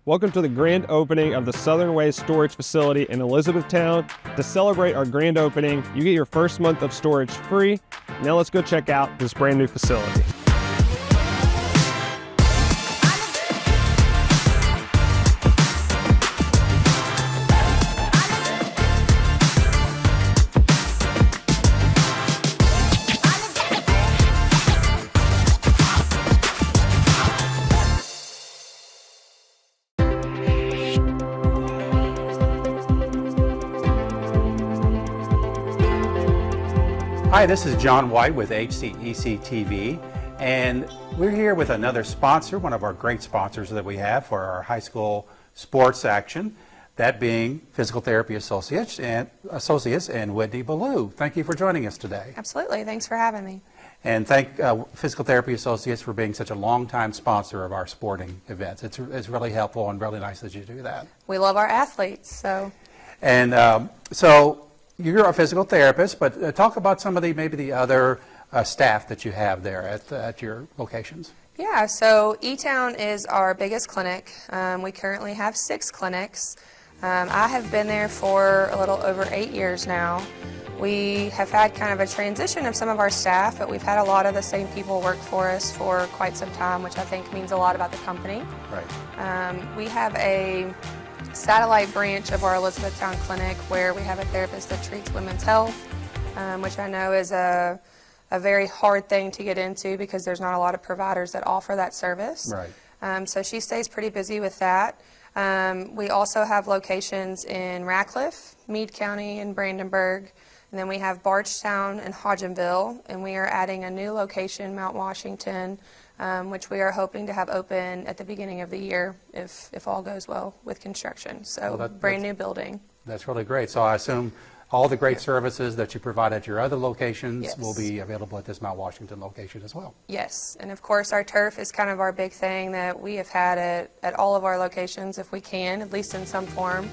Welcome to the grand opening of the Southern Way Storage Facility in Elizabethtown. To celebrate our grand opening, you get your first month of storage free. Now let's go check out this brand new facility. Hi, this is John White with HCEC-TV, and we're here with another sponsor, one of our great sponsors that we have for our high school sports action, that being Physical Therapy Associates and Whitney Ballou. Thank you for joining us today. Absolutely. Thanks for having me. And thank Physical Therapy Associates for being such a long-time sponsor of our sporting events. It's really helpful and really nice that you do that. We love our athletes, so. And so you're a physical therapist, but talk about some of maybe the other staff that you have there at your locations. Yeah, so Etown is our biggest clinic. We currently have 6 clinics. I have been there for a little over 8 years now. We have had kind of a transition of some of our staff, but we've had a lot of the same people work for us for quite some time, which I think means a lot about the company. Right. We have a satellite branch of our Elizabethtown clinic where we have a therapist that treats women's health, which I know is a very hard thing to get into because there's not a lot of providers that offer that service. Right. So she stays pretty busy with that. We also have locations in Ratcliffe, Meade County, and Brandenburg. And then we have Bardstown and Hodgenville, and we are adding a new location, Mount Washington, which we are hoping to have open at the beginning of the year if all goes well with construction. So brand new building. That's really great. So I assume all the great services that you provide at your other locations Yes. will be available at this Mount Washington location as well. Yes, and of course our turf is kind of our big thing that we have had at all of our locations if we can, at least in some form.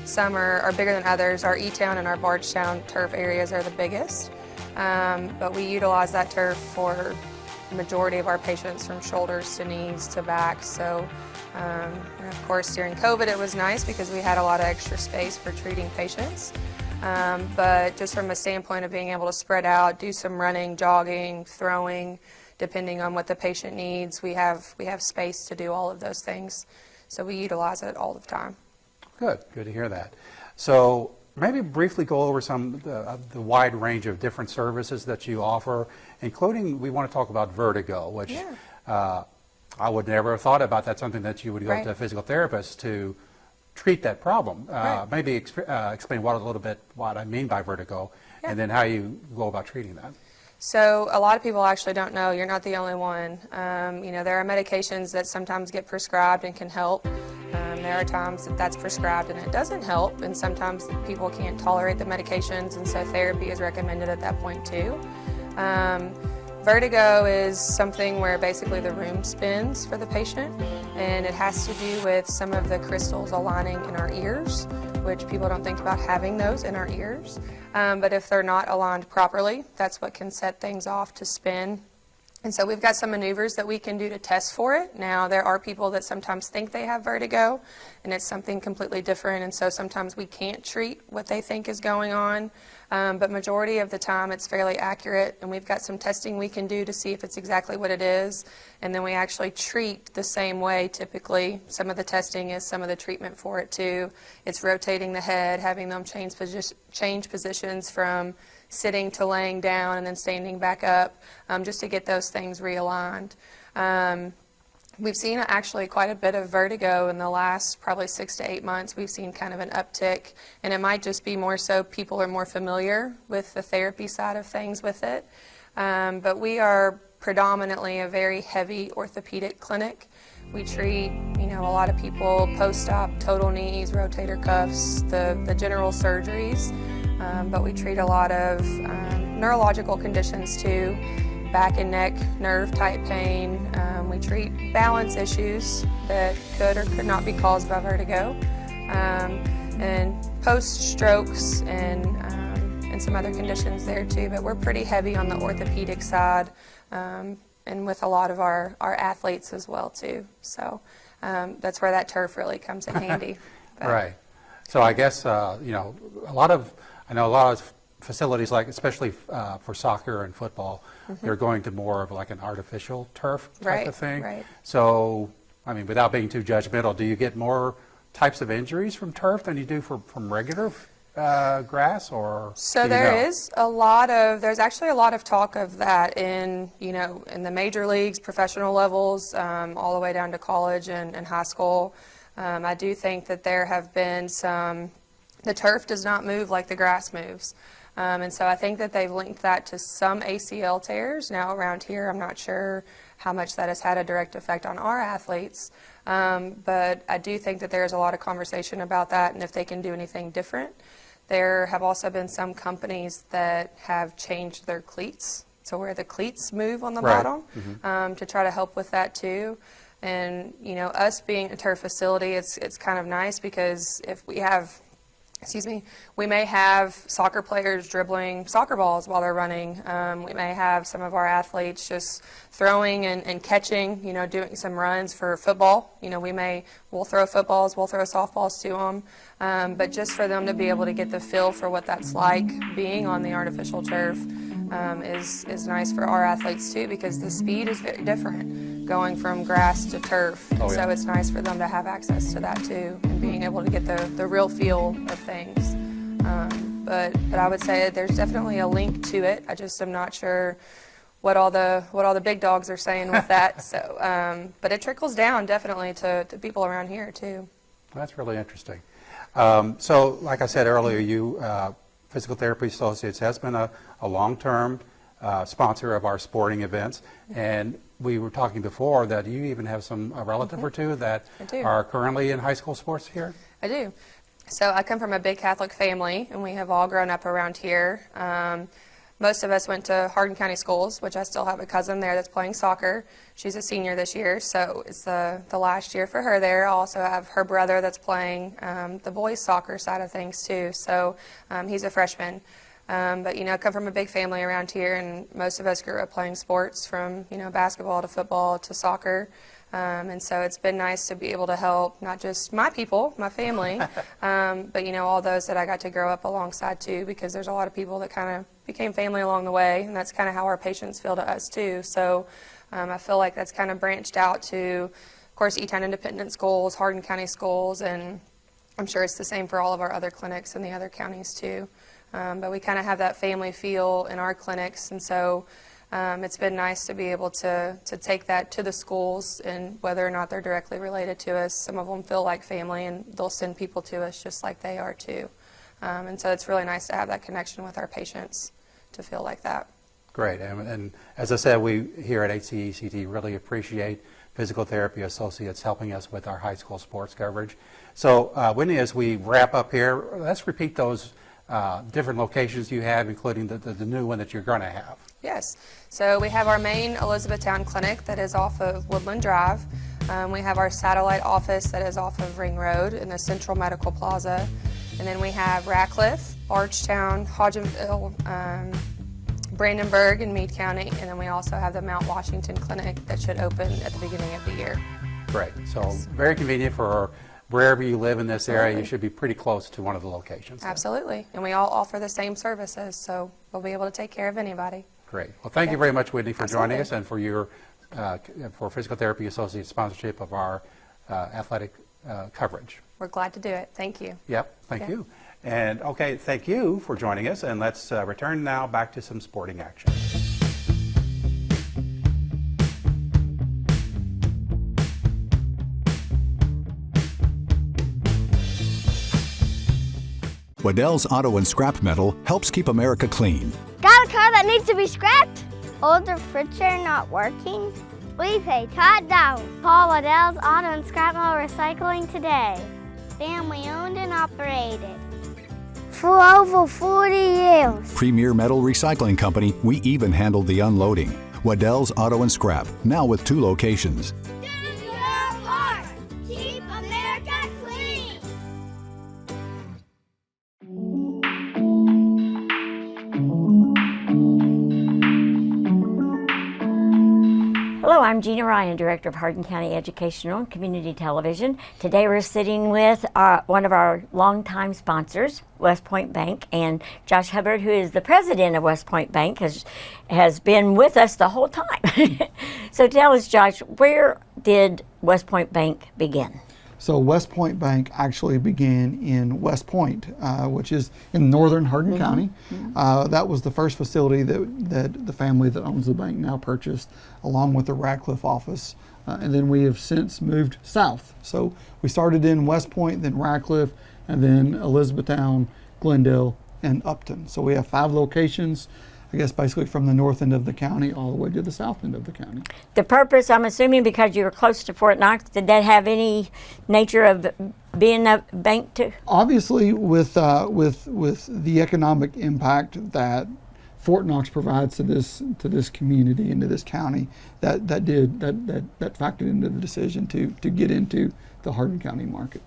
Some are bigger than others. Our Etown and our Bardstown turf areas are the biggest, but we utilize that turf for the majority of our patients from shoulders to knees to back. So, and of course during COVID it was nice because we had a lot of extra space for treating patients. But just from a standpoint of being able to spread out, do some running, jogging, throwing, depending on what the patient needs, we have space to do all of those things. So we utilize it all the time. Good to hear that. So maybe briefly go over some the wide range of different services that you offer, including we want to talk about vertigo, which I would never have thought about. That's something that you would go to a physical therapist to treat that problem. Maybe explain a little bit what I mean by vertigo, and then how you go about treating that. So a lot of people actually don't know. You're not the only one. You know, there are medications that sometimes get prescribed and can help. There are times that that's prescribed and it doesn't help, and sometimes people can't tolerate the medications, and so therapy is recommended at that point too. Vertigo is something where basically the room spins for the patient, and it has to do with some of the crystals aligning in our ears, which people don't think about having those in our ears. But if they're not aligned properly, that's what can set things off to spin. And so we've got some maneuvers that we can do to test for it. Now, there are people that sometimes think they have vertigo, and it's something completely different, and so sometimes we can't treat what they think is going on. But majority of the time it's fairly accurate, and we've got some testing we can do to see if it's exactly what it is, and then we actually treat the same way typically. Some of the testing is some of the treatment for it too. It's rotating the head, having them change positions from sitting to laying down and then standing back up, just to get those things realigned. We've seen actually quite a bit of vertigo in the last probably 6 to 8 months. We've seen kind of an uptick, and it might just be more so people are more familiar with the therapy side of things with it. But we are predominantly a very heavy orthopedic clinic. We treat, you know, a lot of people post-op, total knees, rotator cuffs, the general surgeries, but we treat a lot of neurological conditions too. Back and neck nerve type pain. We treat balance issues that could or could not be caused by vertigo, and post strokes and some other conditions there too. But we're pretty heavy on the orthopedic side, and with a lot of our athletes as well too. So that's where that turf really comes in handy. Right. So I guess you know, I know a lot of facilities, like especially for soccer and football, they're going to more of like an artificial turf type of thing. Right. So, I mean, without being too judgmental, do you get more types of injuries from turf than you do from regular grass, or? So there's actually a lot of talk of that in the major leagues, professional levels, all the way down to college and high school. I do think that there have been the turf does not move like the grass moves. And so I think that they've linked that to some ACL tears. Now around here, I'm not sure how much that has had a direct effect on our athletes. But I do think that there's a lot of conversation about that and if they can do anything different. There have also been some companies that have changed their cleats to where the cleats move on the bottom, to try to help with that too. And, you know, us being a turf facility, it's kind of nice because if we have we may have soccer players dribbling soccer balls while they're running. We may have some of our athletes just throwing and catching, you know, doing some runs for football. You know, we'll throw footballs, we'll throw softballs to them. But just for them to be able to get the feel for what that's like being on the artificial turf is nice for our athletes too, because the speed is very different going from grass to turf. So it's nice for them to have access to that too, and being able to get the real feel of things. But I would say there's definitely a link to it. I just am not sure what all the big dogs are saying with that. So, but it trickles down definitely to people around here too. That's really interesting. So, like I said earlier, you Physical Therapy Associates has been a long-term sponsor of our sporting events, and we were talking before that you even have a relative or two that are currently in high school sports here? I do. So I come from a big Catholic family, and we have all grown up around here. Most of us went to Hardin County schools, which I still have a cousin there that's playing soccer. She's a senior this year, so it's the last year for her there. I also have her brother that's playing the boys' soccer side of things too, so he's a freshman. But, I come from a big family around here, and most of us grew up playing sports from, basketball to football to soccer. And so it's been nice to be able to help not just my people, my family, but, all those that I got to grow up alongside too, because there's a lot of people that kind of became family along the way, and that's kind of how our patients feel to us too. So I feel like that's kind of branched out to, of course, Etown Independent Schools, Hardin County Schools, and I'm sure it's the same for all of our other clinics in the other counties too. But we kind of have that family feel in our clinics, and so it's been nice to be able to take that to the schools, and whether or not they're directly related to us, some of them feel like family, and they'll send people to us just like they are too. And so it's really nice to have that connection with our patients to feel like that. Great, and as I said, we here at HCEC-TV really appreciate Physical Therapy Associates helping us with our high school sports coverage. So Whitney, as we wrap up here, let's repeat those different locations you have, including the new one that you're going to have. Yes. So we have our main Elizabethtown clinic that is off of Woodland Drive. We have our satellite office that is off of Ring Road in the Central Medical Plaza. And then we have Ratcliffe, Archtown, Hodgenville, Brandenburg, and Meade County. And then we also have the Mount Washington clinic that should open at the beginning of the year. Great. So very convenient for wherever you live in this area. You should be pretty close to one of the locations. Absolutely. And we all offer the same services, so we'll be able to take care of anybody. Great. Well, thank you very much, Whitney, for joining us and for your for Physical Therapy Associates sponsorship of our athletic coverage. We're glad to do it. Thank you. Yep. Thank you. And okay, thank you for joining us. And let's return now back to some sporting action. Waddell's Auto and Scrap Metal helps keep America clean. Got a car that needs to be scrapped? Old refrigerator not working? We pay Todd down. Call Waddell's Auto and Scrap Metal Recycling today. Family owned and operated for over 40 years. Premier Metal Recycling Company, we even handle the unloading. Waddell's Auto and Scrap, now with 2 locations. Do your part. Keep America clean. Hello, I'm Gina Ryan, Director of Hardin County Educational and Community Television. Today we're sitting with one of our longtime sponsors, West Point Bank, and Josh Hubbard, who is the president of West Point Bank, has been with us the whole time. So tell us, Josh, where did West Point Bank begin? So West Point Bank actually began in West Point, which is in northern Hardin County. That was the first facility that the family that owns the bank now purchased, along with the Ratcliffe office. And then we have since moved south. So we started in West Point, then Ratcliffe, and then Elizabethtown, Glendale, and Upton. So we have 5 locations, I guess basically from the north end of the county all the way to the south end of the county. The purpose, I'm assuming because you were close to Fort Knox, did that have any nature of being a bank too? Obviously, with the economic impact that Fort Knox provides to this community and to this county, that factored into the decision to get into the Hardin County market.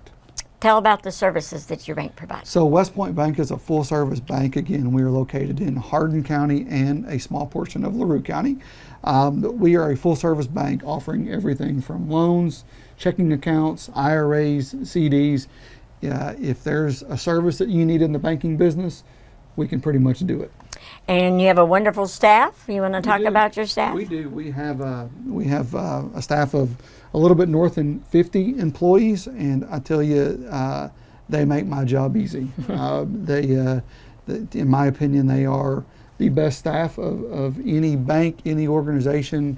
Tell about the services that your bank provides. So West Point Bank is a full-service bank. Again, we are located in Hardin County and a small portion of LaRue County. We are a full-service bank offering everything from loans, checking accounts, IRAs, CDs. If there's a service that you need in the banking business, we can pretty much do it. And you have a wonderful staff. You want to talk about your staff? We do. We have a staff of a little bit north than 50 employees, and I tell you, they make my job easy. In my opinion, they are the best staff of any bank, any organization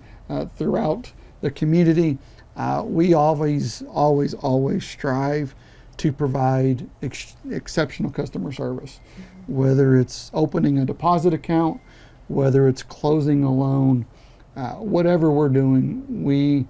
throughout the community. We always strive to provide exceptional customer service. whether it's opening a deposit account, whether it's closing a loan, whatever we're doing, we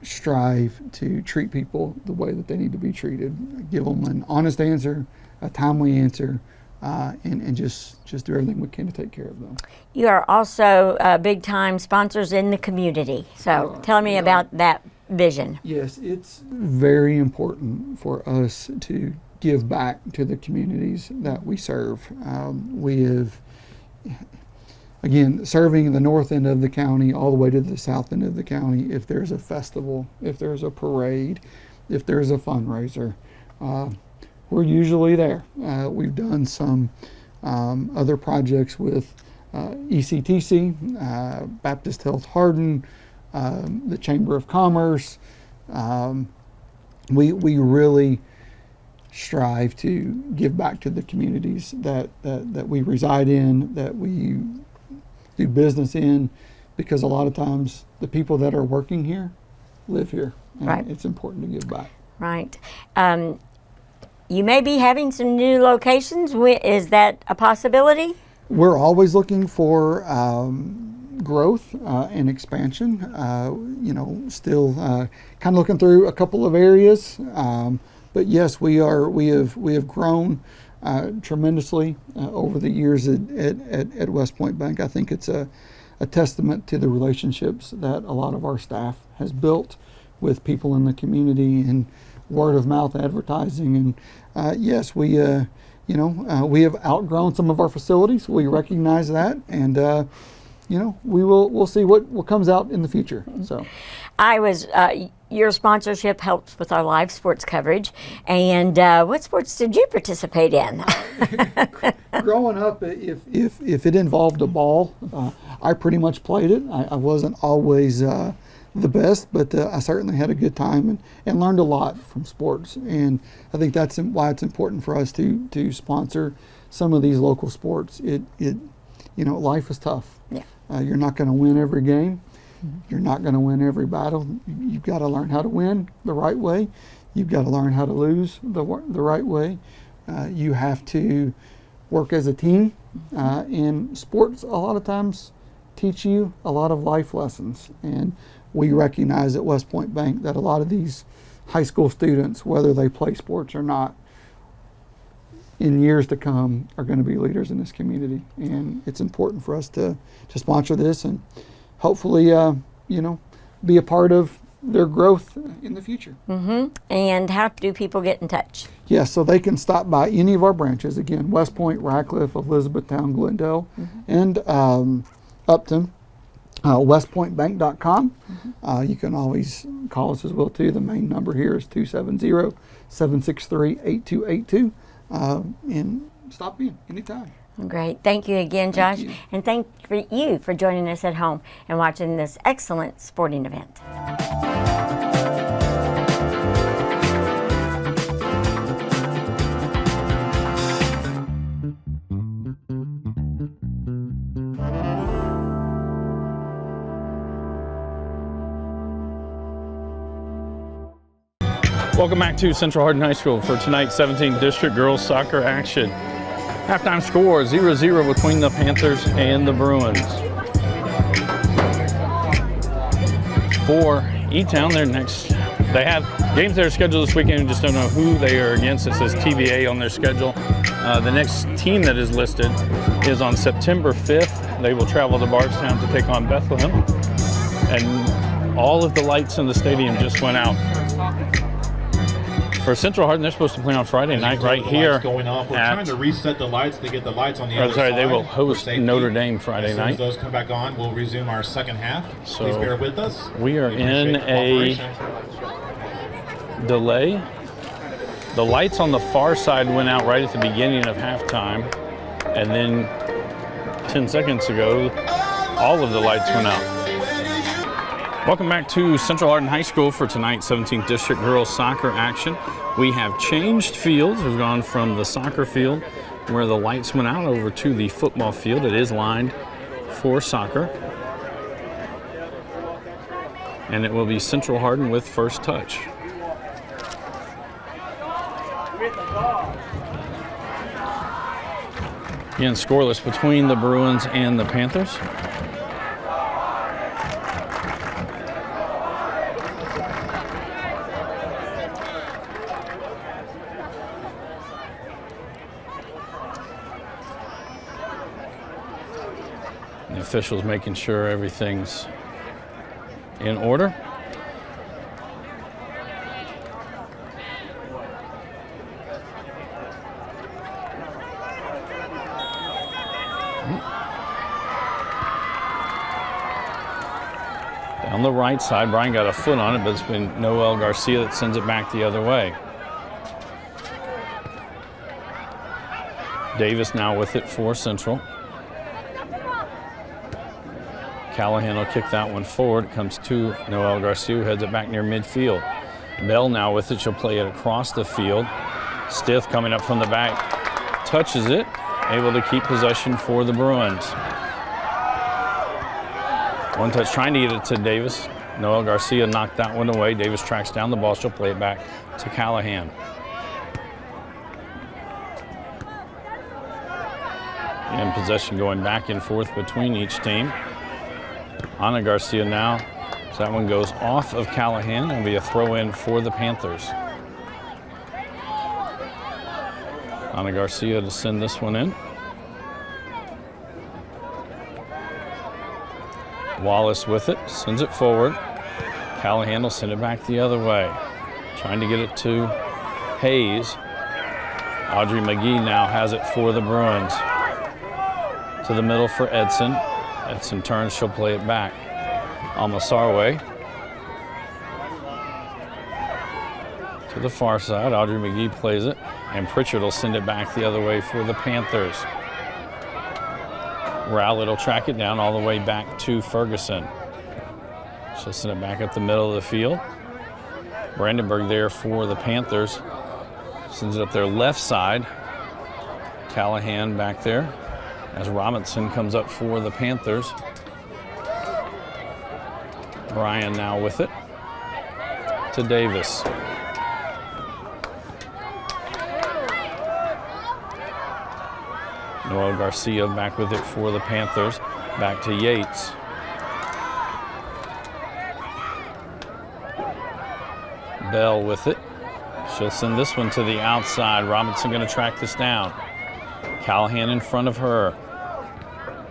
strive to treat people the way that they need to be treated. Give them an honest answer, a timely answer, and just do everything we can to take care of them. You are also big time sponsors in the community. So tell me about that vision. Yes, it's very important for us to give back to the communities that we serve. We have, again, serving the north end of the county all the way to the south end of the county. If there's a festival, if there's a parade, if there's a fundraiser, we're usually there. We've done some other projects with ECTC, Baptist Health Hardin, the Chamber of Commerce. We really strive to give back to the communities that we reside in, that we do business in, because a lot of times the people that are working here live here, and right. It's important to give back. Right. You may be having some new locations. Is that a possibility? We're always looking for growth and expansion. Still kind of looking through a couple of areas, but yes, we have grown tremendously over the years at West Point Bank. I think it's a testament to the relationships that a lot of our staff has built with people in the community and word of mouth advertising. And yes, we have outgrown some of our facilities. We recognize that, and we'll see what comes out in the future. So, your sponsorship helps with our live sports coverage. And what sports did you participate in? Growing up, if it involved a ball, I pretty much played it. I wasn't always the best, but I certainly had a good time and learned a lot from sports. And I think that's why it's important for us to sponsor some of these local sports. Life is tough. Yeah. You're not going to win every game. You're not going to win every battle. You've got to learn how to win the right way. You've got to learn how to lose the right way. You have to work as a team. And sports a lot of times teach you a lot of life lessons. And we recognize at West Point Bank that a lot of these high school students, whether they play sports or not, in years to come are going to be leaders in this community. And it's important for us to sponsor this and hopefully, be a part of their growth in the future. Mm-hmm. And how do people get in touch? Yes, so they can stop by any of our branches. Again, West Point, Radcliffe, Elizabethtown, Glendale, and Upton. WestPointBank.com. You can always call us as well too. The main number here is 270-763-8282. And stop in anytime. Great. Thank you again, Josh. Thank you. And thank you for joining us at home and watching this excellent sporting event. Welcome back to Central Hardin High School for tonight's 17th District Girls Soccer action. Halftime score 0-0 between the Panthers and the Bruins. For Etown, they have games that are scheduled this weekend. We just don't know who they are against. It says TBA on their schedule. The next team that is listed is on September 5th. They will travel to Bardstown to take on Bethlehem. And all of the lights in the stadium just went out. For Central Hardin, they're supposed to play on Friday night right here. Going off. We're trying to reset the lights to get the lights on the other side. They will host Notre Dame Friday night. As soon as those come back on, we'll resume our second half. So please bear with us. We are in a delay. The lights on the far side went out right at the beginning of halftime, and then 10 seconds ago, all of the lights went out. Welcome back to Central Hardin High School for tonight's 17th District Girls Soccer action. We have changed fields. We've gone from the soccer field where the lights went out over to the football field. It is lined for soccer. And it will be Central Hardin with first touch. Again, scoreless between the Bruins and the Panthers. The officials making sure everything's in order. Down the right side, Brian got a foot on it, but it's been Noel Garcia that sends it back the other way. Davis now with it for Central. Callahan will kick that one forward. It comes to Noel Garcia, who heads it back near midfield. Bell now with it. She'll play it across the field. Stith coming up from the back, touches it, able to keep possession for the Bruins. One touch trying to get it to Davis. Noel Garcia knocked that one away. Davis tracks down the ball. She'll play it back to Callahan. And possession going back and forth between each team. Ana Garcia now, so that one goes off of Callahan. It'll be a throw in for the Panthers. Ana Garcia to send this one in. Wallace with it, sends it forward. Callahan will send it back the other way. Trying to get it to Hayes. Audrey McGee now has it for the Bruins. To the middle for Edson. Edson turns, she'll play it back. Almasarwe. To the far side, Audrey McGee plays it, and Pritchard will send it back the other way for the Panthers. Rowlett will track it down all the way back to Ferguson. She'll send it back up the middle of the field. Brandenburg there for the Panthers. Sends it up their left side. Callahan back there as Robinson comes up for the Panthers. Bryan now with it to Davis. Noel Garcia back with it for the Panthers. Back to Yates. Bell with it. She'll send this one to the outside. Robinson going to track this down. Callahan in front of her.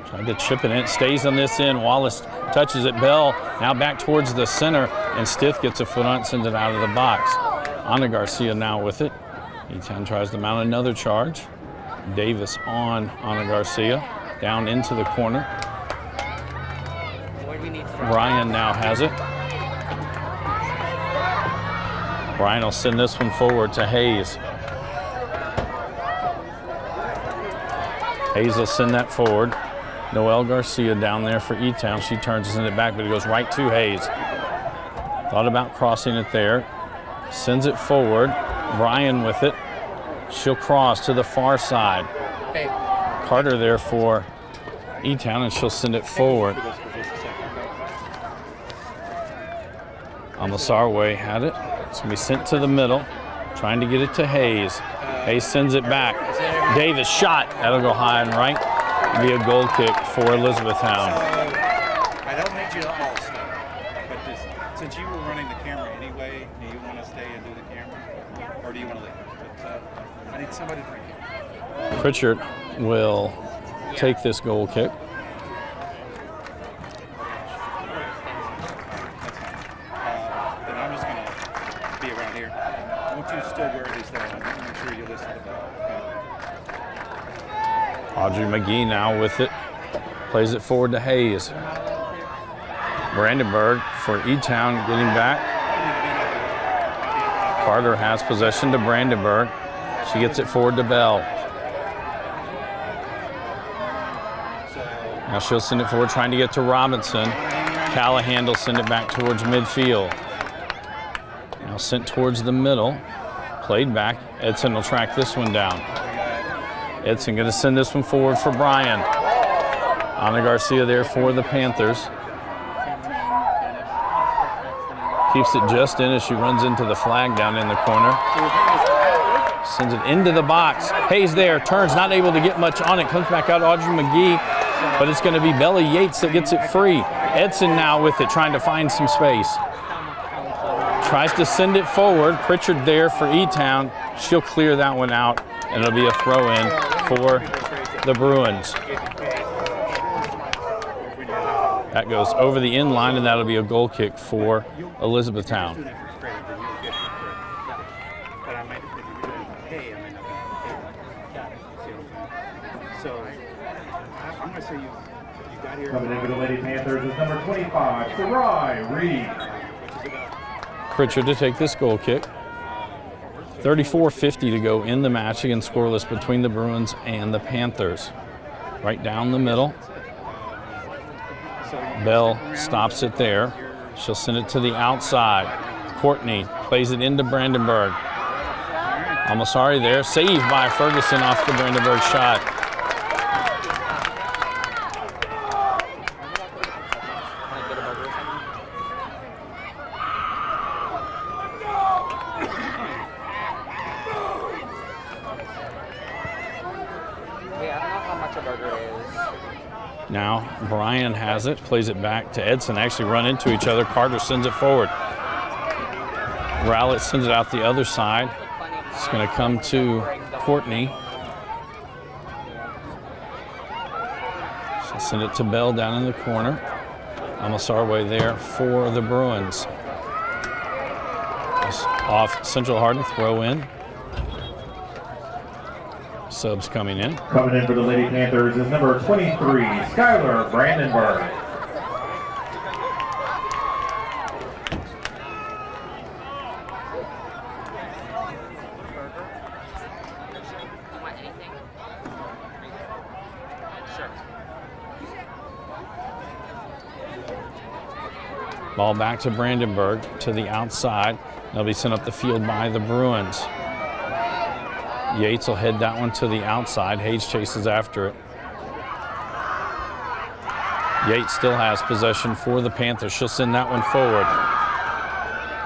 Trying to chip it in. It stays on this end. Wallace touches it. Bell now back towards the center, and Stith gets a foot on it, sends it out of the box. Ana Garcia now with it. Etown tries to mount another charge. Davis on Ana Garcia, down into the corner. Bryan now has it. Bryan will send this one forward to Hayes. Hayes will send that forward. Noel Garcia down there for Etown. She turns and sends it back, but it goes right to Hayes. Thought about crossing it there. Sends it forward. Bryan with it. She'll cross to the far side. Carter there for Etown, and she'll send it forward. Almasarwe had it. It's going to be sent to the middle. Trying to get it to Hayes. Hayes sends it back. Davis shot. That'll go high and right. It'll be a goal kick for Elizabethtown. I don't need you to all stay, but since you were running the camera anyway, do you want to stay and do the camera? Or do you want to leave? But, I need somebody to bring you. Pritchard will take this goal kick. Then I'm just going to be around here. I want you to still wear these down. I want to make sure you listen to that. Audrey McGee now with it. Plays it forward to Hayes. Brandenburg for Etown getting back. Carter has possession to Brandenburg. She gets it forward to Bell. Now she'll send it forward, trying to get to Robinson. Callahan will send it back towards midfield. Now sent towards the middle. Played back. Edson will track this one down. Edson going to send this one forward for Bryan. Ana Garcia there for the Panthers. Keeps it just in as she runs into the flag down in the corner. Sends it into the box. Hayes there, turns, not able to get much on it. Comes back out to Audrey McGee, but it's going to be Bella Yates that gets it free. Edson now with it, trying to find some space. Tries to send it forward. Pritchard there for Etown. She'll clear that one out, and it'll be a throw-in for the Bruins. That goes over the end line, and that'll be a goal kick for Elizabethtown. Coming in for the Lady Panthers is number 25, Sarai Reed. Pritchard to take this goal kick. 34:50 to go in the match, again scoreless between the Bruins and the Panthers. Right down the middle. Bell stops it there. She'll send it to the outside. Courtney plays it into Brandenburg. Almasari there, saved by Ferguson off the Brandenburg shot. Now Brian has it, plays it back to Edson, actually run into each other. Carter sends it forward. Rowlett sends it out the other side. It's going to come to Courtney. She'll send it to Bell down in the corner. Almost our way there for the Bruins. Just off Central Hardin, throw in. Subs coming in. Coming in for the Lady Panthers is number 23, Skylar Brandenburg. Ball back to Brandenburg to the outside. They'll be sent up the field by the Bruins. Yates will head that one to the outside. Hayes chases after it. Yates still has possession for the Panthers. She'll send that one forward.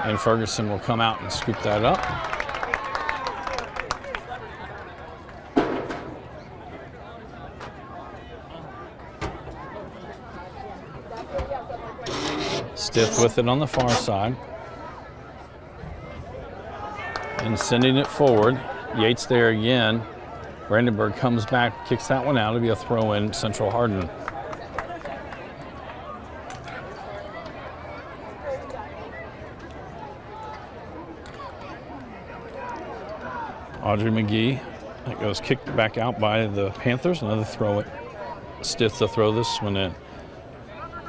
And Ferguson will come out and scoop that up. Stiff with it on the far side. And sending it forward. Yates there again. Brandenburg comes back, kicks that one out. It'll be a throw in Central Hardin. Audrey McGee. That goes kicked back out by the Panthers. Another throw it. Stiff to throw this one in.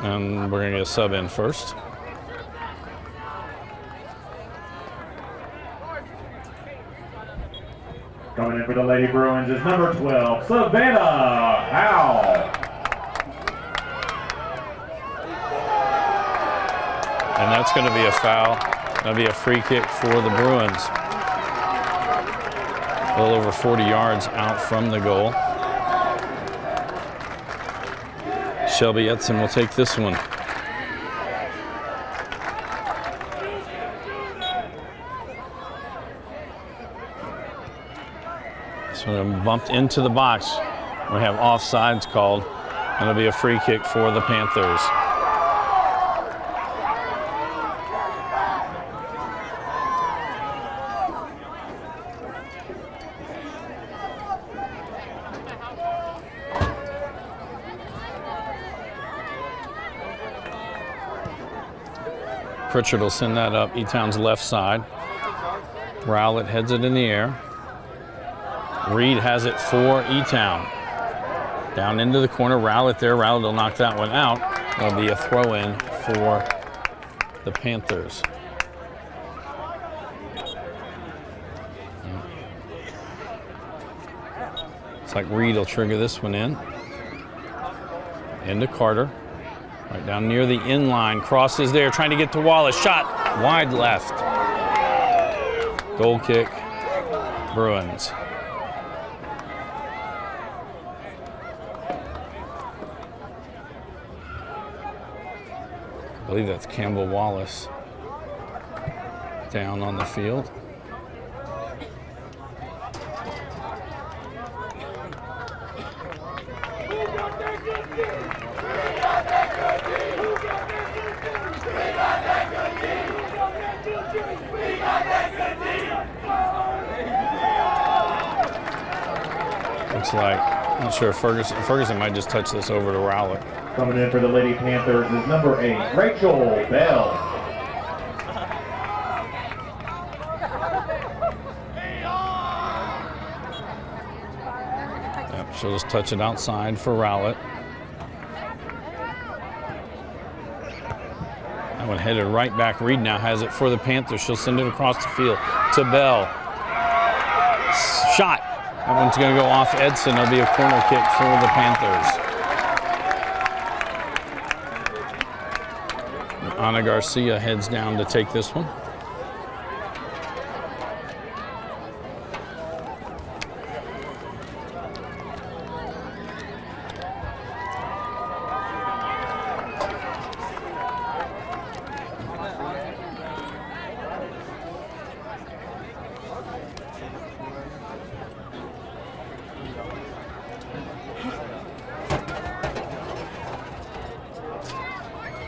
And we're going to get a sub in first. Coming in for the Lady Bruins is number 12, Savannah Howell. And that's going to be a foul. That'll be a free kick for the Bruins. A little over 40 yards out from the goal. Shelby Edson will take this one. This one bumped into the box. We have offsides called, and it'll be a free kick for the Panthers. Pritchard will send that up Etown's left side. Rowlett heads it in the air. Reed has it for Etown. Down into the corner, Rowlett there. Rowlett will knock that one out. It'll be a throw in for the Panthers. It's like Reed will trigger this one in. Into Carter. Right down near the end line, crosses there, trying to get to Wallace. Shot wide left. Goal kick, Bruins. I believe that's Campbell Wallace down on the field. looks like. Not sure if Ferguson might just touch this over to Rowlett. Coming in for the Lady Panthers is number 8, Rachel Bell. Yep, she'll just touch it outside for Rowlett. That one headed right back. Reed now has it for the Panthers. She'll send it across the field to Bell. Shot. That one's going to go off Edson. It'll be a corner kick for the Panthers. Ana Garcia heads down to take this one.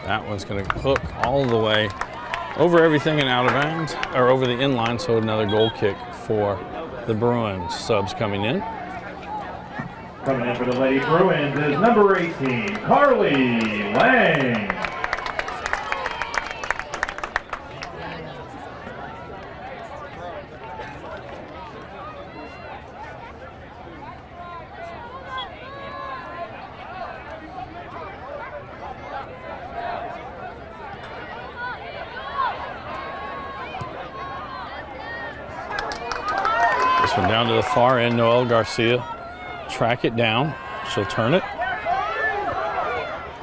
That one's going to hook all the way over everything and out of bounds, or over the inline, so another goal kick for the Bruins. Subs coming in. Coming in for the Lady Bruins is number 18, Carly Lang. This one down to the far end, Noelle Garcia. Track it down. She'll turn it.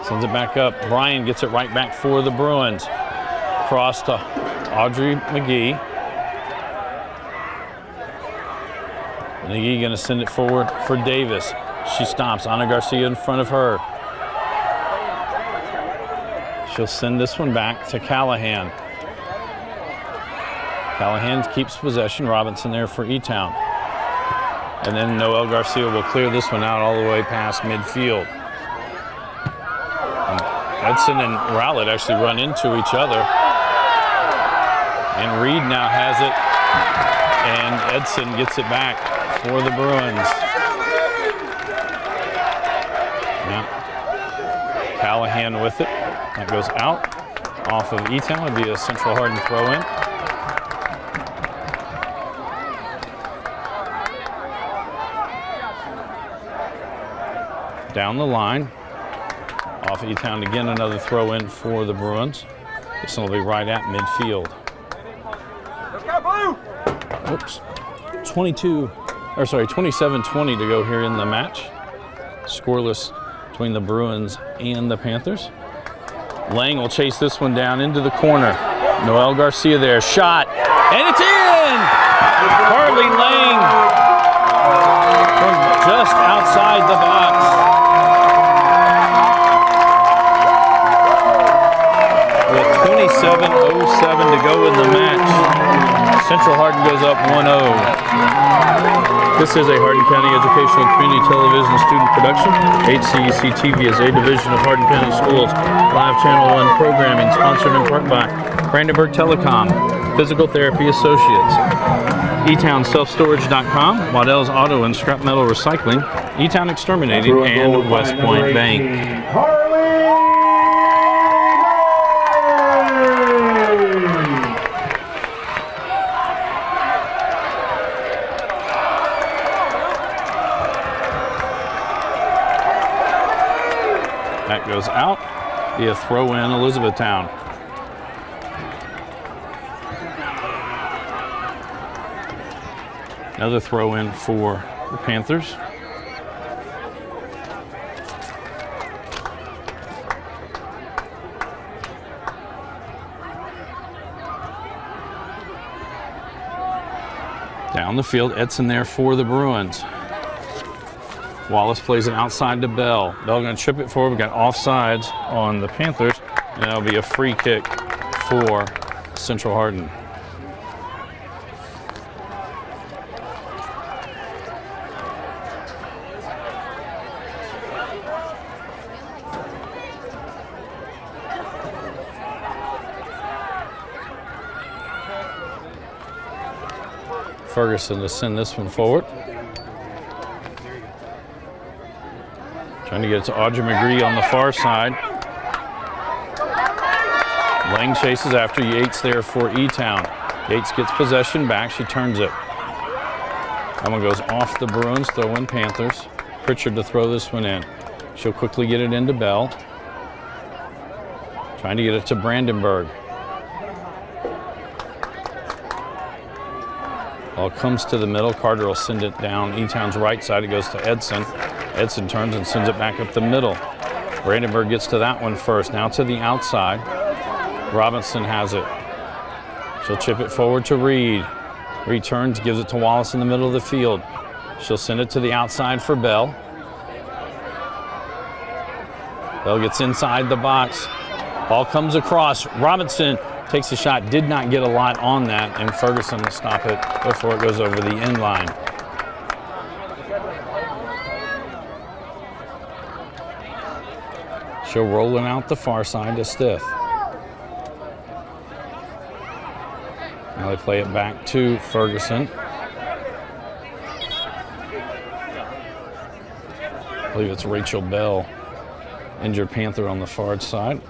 Sends it back up. Bryan gets it right back for the Bruins. Cross to Audrey McGee. McGee gonna send it forward for Davis. She stops. Ana Garcia in front of her. She'll send this one back to Callahan. Callahan keeps possession. Robinson there for Etown. And then Noelle Garcia will clear this one out all the way past midfield. And Edson and Rowlett actually run into each other. And Reed now has it. And Edson gets it back for the Bruins. Yeah. Callahan with it. That goes out. Off of Etown. It'll be a Central Hardin throw in. Down the line, off Etown again, another throw in for the Bruins. This one will be right at midfield. Oops, 27-20 to go here in the match. Scoreless between the Bruins and the Panthers. Lang will chase this one down into the corner. Noelle Garcia there, shot, and it's in! Carly Lang from just outside the box. With 27:07 to go in the match, Central Hardin goes up 1-0. This is a Hardin County Educational Community Television student production. HCEC-TV is a division of Hardin County Schools. Live Channel 1 programming sponsored in part by Brandenburg Telecom, Physical Therapy Associates, Etown Self-Storage.com, Waddell's Auto and Scrap Metal Recycling, Etown Exterminating, and West Point Bank. That goes out. Be a throw in Elizabethtown. Another throw in for the Panthers. Down the field, Edson there for the Bruins. Wallace plays it outside to Bell. Bell gonna chip it forward. We got offsides on the Panthers, and that'll be a free kick for Central Hardin. Ferguson to send this one forward. Trying to get it to Audrey McGree on the far side. Lang chases after Yates there for Etown. Yates gets possession back. She turns it. That one goes off the Bruins, throw-in Panthers. Pritchard to throw this one in. She'll quickly get it into Bell. Trying to get it to Brandenburg. Ball comes to the middle. Carter will send it down Etown's right side. It goes to Edson. Edson turns and sends it back up the middle. Brandenburg gets to that one first. Now to the outside. Robinson has it. She'll chip it forward to Reed. Reed turns, gives it to Wallace in the middle of the field. She'll send it to the outside for Bell. Bell gets inside the box. Ball comes across. Robinson takes a shot, did not get a lot on that, and Ferguson will stop it before it goes over the end line. She'll roll it out the far side to Stith. Now they play it back to Ferguson. I believe it's Rachel Bell, injured Panther on the far side.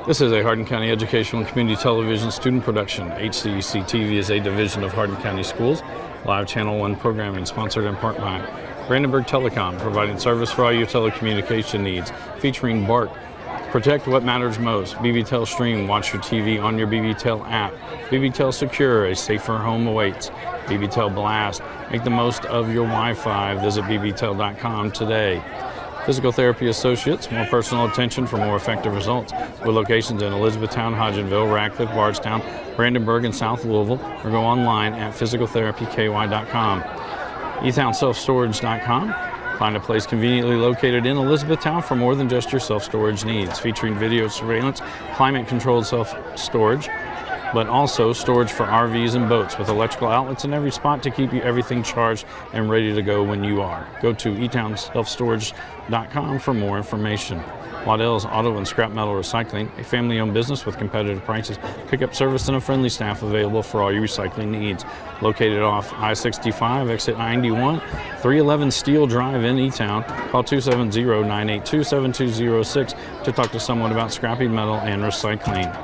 This is a Hardin County Educational and Community Television student production. HCEC-TV is a division of Hardin County Schools. Live Channel 1 programming sponsored in part by Brandenburg Telecom, providing service for all your telecommunication needs, featuring BART. Protect what matters most. BBTel Stream. Watch your TV on your BBTel app. BBTel Secure. A safer home awaits. BBTel Blast. Make the most of your Wi-Fi. Visit bbtel.com today. Physical Therapy Associates, more personal attention for more effective results, with locations in Elizabethtown, Hodgenville, Radcliffe, Bardstown, Brandenburg, and South Louisville, or go online at physicaltherapyky.com. ETownSelfStorage.com. Find a place conveniently located in Elizabethtown for more than just your self-storage needs, featuring video surveillance, climate-controlled self-storage, but also storage for RVs and boats with electrical outlets in every spot to keep you everything charged and ready to go when you are. Go to ETownSelfStorage.com for more information. Waddell's Auto and Scrap Metal Recycling, a family-owned business with competitive prices, pickup service, and a friendly staff available for all your recycling needs. Located off I-65, exit 91, 311 Steel Drive in Etown. Call 270-982-7206 to talk to someone about scrapping metal and recycling.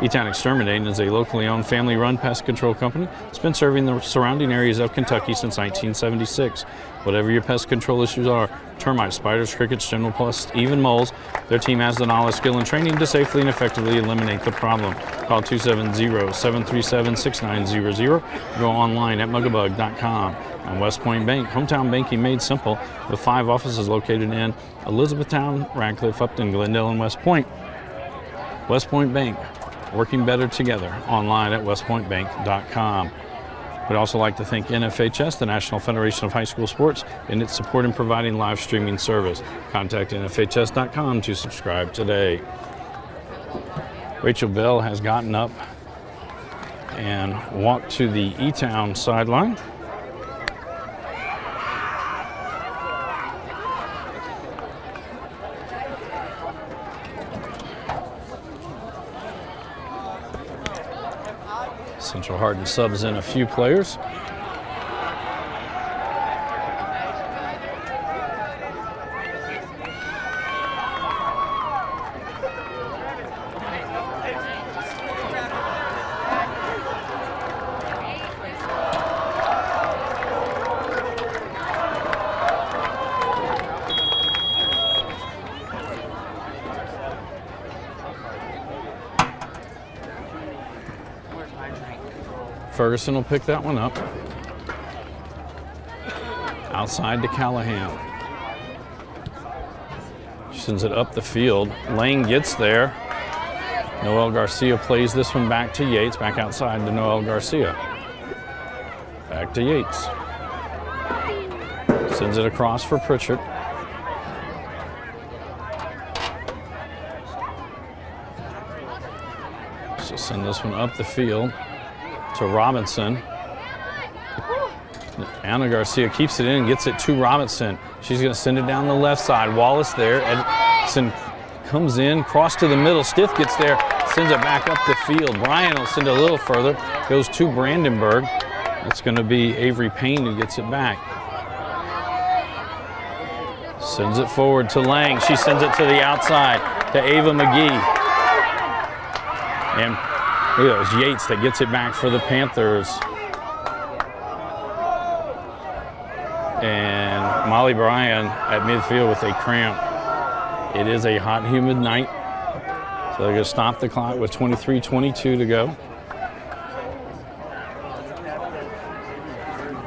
Etown Exterminating is a locally owned family-run pest control company that's been serving the surrounding areas of Kentucky since 1976. Whatever your pest control issues are, termites, spiders, crickets, general pests, even moles, their team has the knowledge, skill, and training to safely and effectively eliminate the problem. Call 270-737-6900. Go online at mugabug.com. And West Point Bank, hometown banking made simple, with 5 offices located in Elizabethtown, Radcliffe, Upton, Glendale, and West Point. West Point Bank, working better together, online at westpointbank.com. We'd also like to thank NFHS, the National Federation of High School Sports, in its support in providing live streaming service. Contact nfhs.com to subscribe today. Rachel Bell has gotten up and walked to the Etown sideline. Central Hardin subs in a few players. Ferguson will pick that one up. Outside to Callahan. She sends it up the field. Lane gets there. Noel Garcia plays this one back to Yates. Back outside to Noel Garcia. Back to Yates. Sends it across for Pritchard. So send this one up the field to Robinson. Anna Garcia keeps it in and gets it to Robinson. She's going to send it down the left side. Wallace there. Edson comes in, cross to the middle. Stith gets there, sends it back up the field. Bryan will send it a little further, goes to Brandenburg. It's going to be Avery Payne who gets it back. Sends it forward to Lang. She sends it to the outside to Ava McGee. And look, it was Yates that gets it back for the Panthers. And Molly Bryan at midfield with a cramp. It is a hot, humid night. So they're going to stop the clock with 23:22 to go.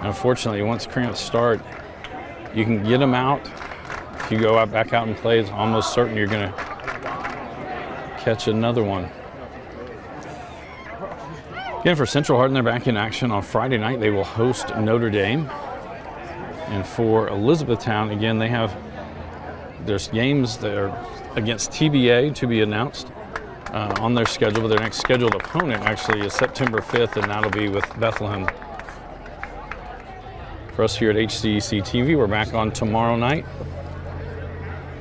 Unfortunately, once cramps start, you can get them out. If you go out back out and play, it's almost certain you're going to catch another one. Again, for Central Hardin, they're back in action on Friday night. They will host Notre Dame. And for Elizabethtown, again, there's games that are against TBA to be announced on their schedule, but their next scheduled opponent actually is September 5th, and that'll be with Bethlehem. For us here at HCEC-TV, we're back on tomorrow night,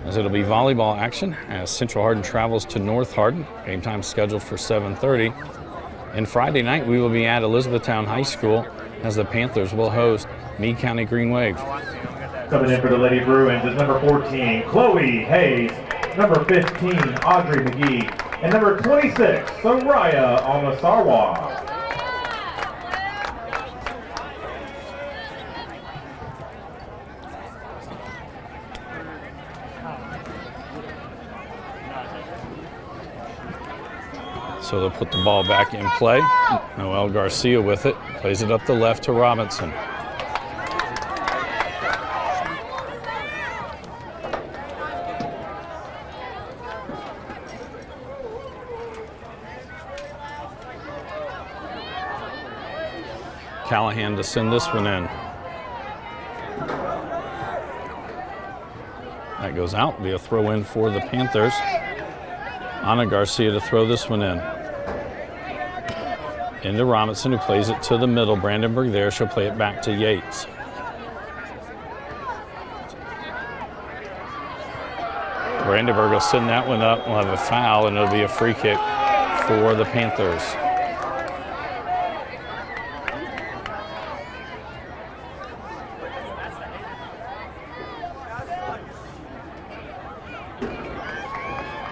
as it'll be volleyball action as Central Hardin travels to North Hardin. Game time scheduled for 7:30. And Friday night, we will be at Elizabethtown High School as the Panthers will host Meade County Green Wave. Coming in for the Lady Bruins is number 14, Chloe Hayes, number 15, Audrey McGee, and number 26, Soraya Almasarwa. So they'll put the ball back in play. Noel Garcia with it, plays it up the left to Robinson. Callahan to send this one in. That goes out, be a throw in for the Panthers. Anna Garcia to throw this one in. Into Robinson, who plays it to the middle. Brandenburg there, she'll play it back to Yates. Brandenburg will send that one up. We'll have a foul, and it'll be a free kick for the Panthers.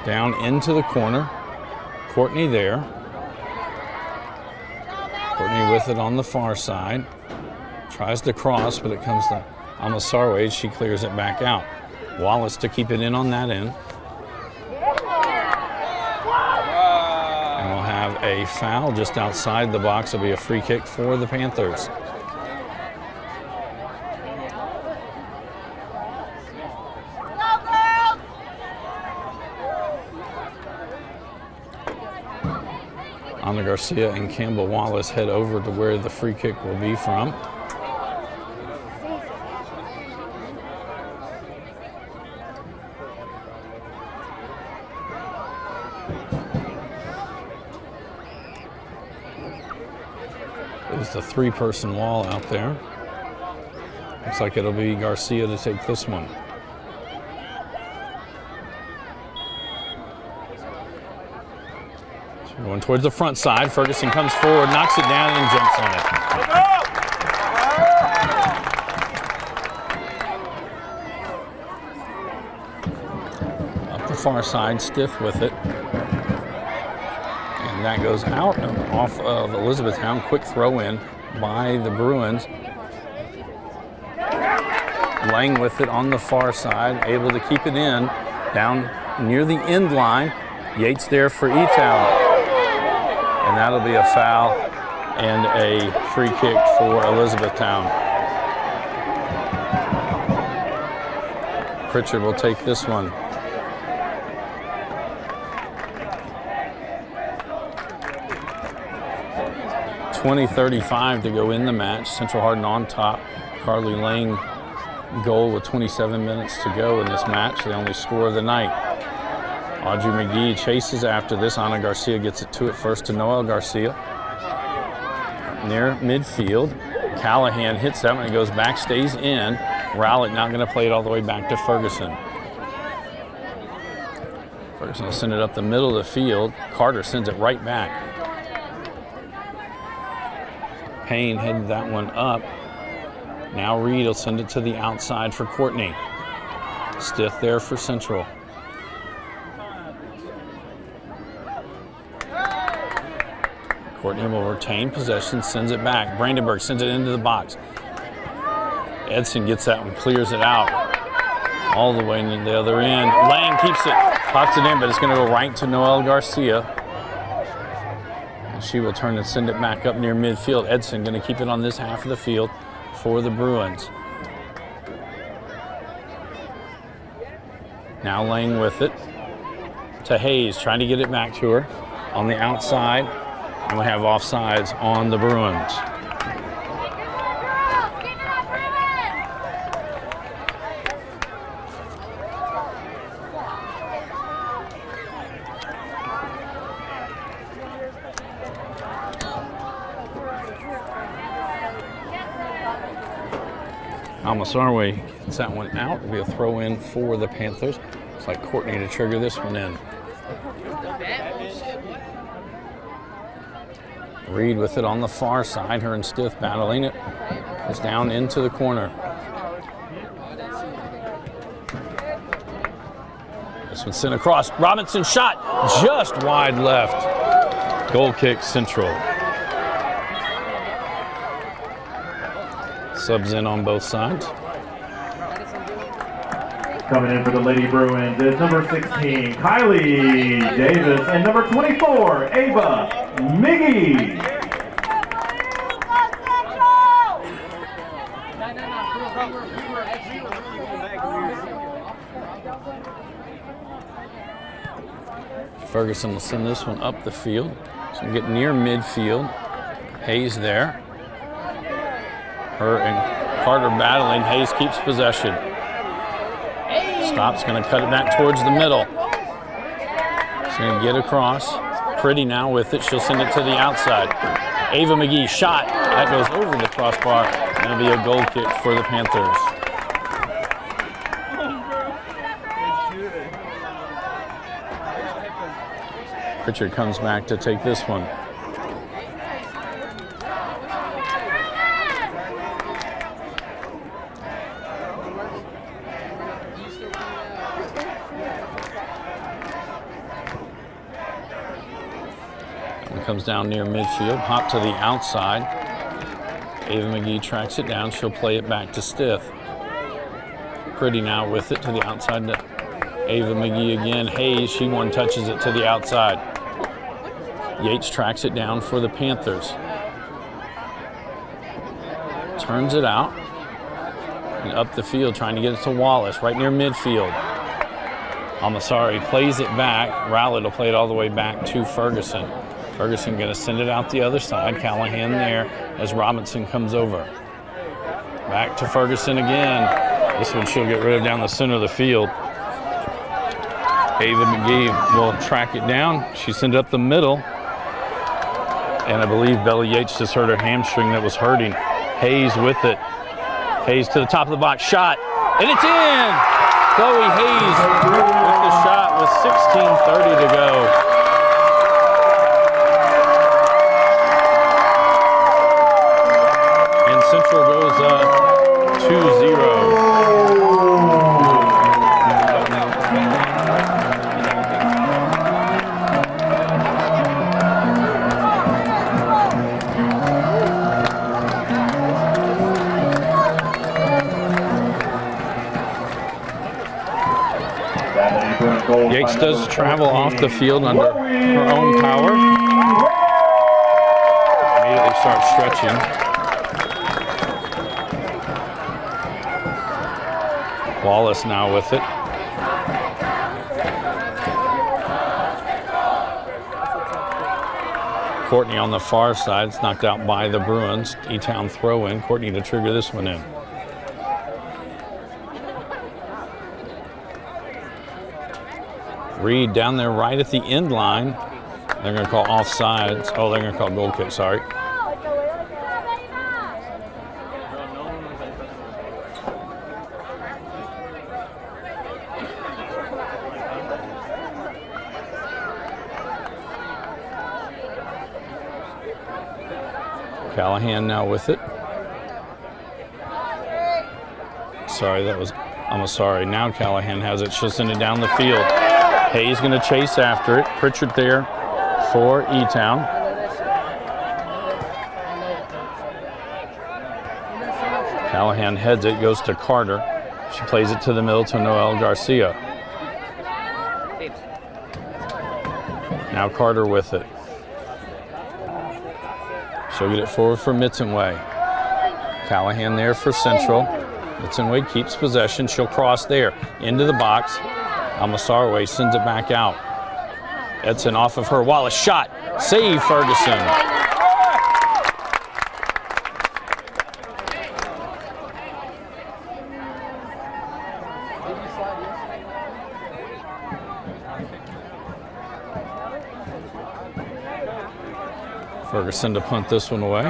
Down into the corner. Courtney there. Courtney with it on the far side. Tries to cross, but it comes to Almasarwa. She clears it back out. Wallace to keep it in on that end. And we'll have a foul just outside the box. It'll be a free kick for the Panthers. Anna Garcia and Campbell Wallace head over to where the free kick will be from. There's the three-person wall out there. Looks like it'll be Garcia to take this one. Going towards the front side. Ferguson comes forward, knocks it down, and jumps on it. Up the far side, Stiff with it. And that goes out off of Elizabethtown. Quick throw in by the Bruins. Lang with it on the far side, able to keep it in down near the end line. Yates there for Etown. And that'll be a foul and a free kick for Elizabethtown. Pritchard will take this one. .35 to go in the match. Central Hardin on top. Carly Lane goal with 27 minutes to go in this match. The only score of the night. Audrey McGee chases after this. Anna Garcia gets it to it first to Noel Garcia. Near midfield. Callahan hits that one and goes back, stays in. Rowlett not going to play it all the way back to Ferguson. Ferguson will send it up the middle of the field. Carter sends it right back. Payne headed that one up. Now Reed will send it to the outside for Courtney. Stith there for Central. Courtney will retain possession, sends it back. Brandenburg sends it into the box. Edson gets that one, clears it out. All the way to the other end. Lang keeps it, pops it in, but it's going to go right to Noelle Garcia. And she will turn and send it back up near midfield. Edson going to keep it on this half of the field for the Bruins. Now Lang with it to Hayes, trying to get it back to her on the outside. And we have offsides on the Bruins. Almasarwe gets that one out. It'll be a throw in for the Panthers. Looks like Courtney to trigger this one in. Reed with it on the far side. Her and Stith battling it. It's down into the corner. This one's sent across. Robinson shot just wide left. Goal kick Central. Subs in on both sides. Coming in for the Lady Bruins is number 16, Kylie Davis, and number 24, Ava Miggy. Ferguson will send this one up the field. So we get near midfield. Hayes there. Her and Carter battling. Hayes keeps possession. Stops, going to cut it back towards the middle. She's going to get across. Pretty now with it. She'll send it to the outside. Ava McGee shot. That goes over the crossbar. Going to be a goal kick for the Panthers. Pritchard comes back to take this one. Comes down near midfield, hop to the outside. Ava McGee tracks it down. She'll play it back to Stith. Pretty now with it to the outside to Ava McGee again. Hayes, she one touches it to the outside. Yates tracks it down for the Panthers. Turns it out and up the field, trying to get it to Wallace, right near midfield. Almasari plays it back. Rowlett will play it all the way back to Ferguson. Ferguson going to send it out the other side. Callahan there as Robinson comes over. Back to Ferguson again. This one she'll get rid of down the center of the field. Ava McGee will track it down. She sends it up the middle. And I believe Bella Yates just hurt her hamstring that was hurting. Hayes with it. Hayes to the top of the box. Shot. And it's in! Chloe Hayes with the shot with 16:30 to go. Central goes up 2-0. Yates does travel off the field under her own power. Immediately starts stretching. Wallace now with it. Courtney on the far side. It's knocked out by the Bruins. Etown throw in. Courtney to trigger this one in. Reed down there right at the end line. They're going to call offsides. Oh, they're going to call goal kick, sorry. Callahan now with it. Sorry, now Callahan has it. She'll send it down the field. Hayes going to chase after it. Pritchard there for Etown. Callahan heads it, goes to Carter. She plays it to the middle to Noel Garcia. Now Carter with it. She'll get it forward for Mitzenway. Callahan there for Central. Mitzenway keeps possession. She'll cross there into the box. Almasarway sends it back out. Edson off of her. Wallace shot. Save Ferguson. Ferguson to punt this one away.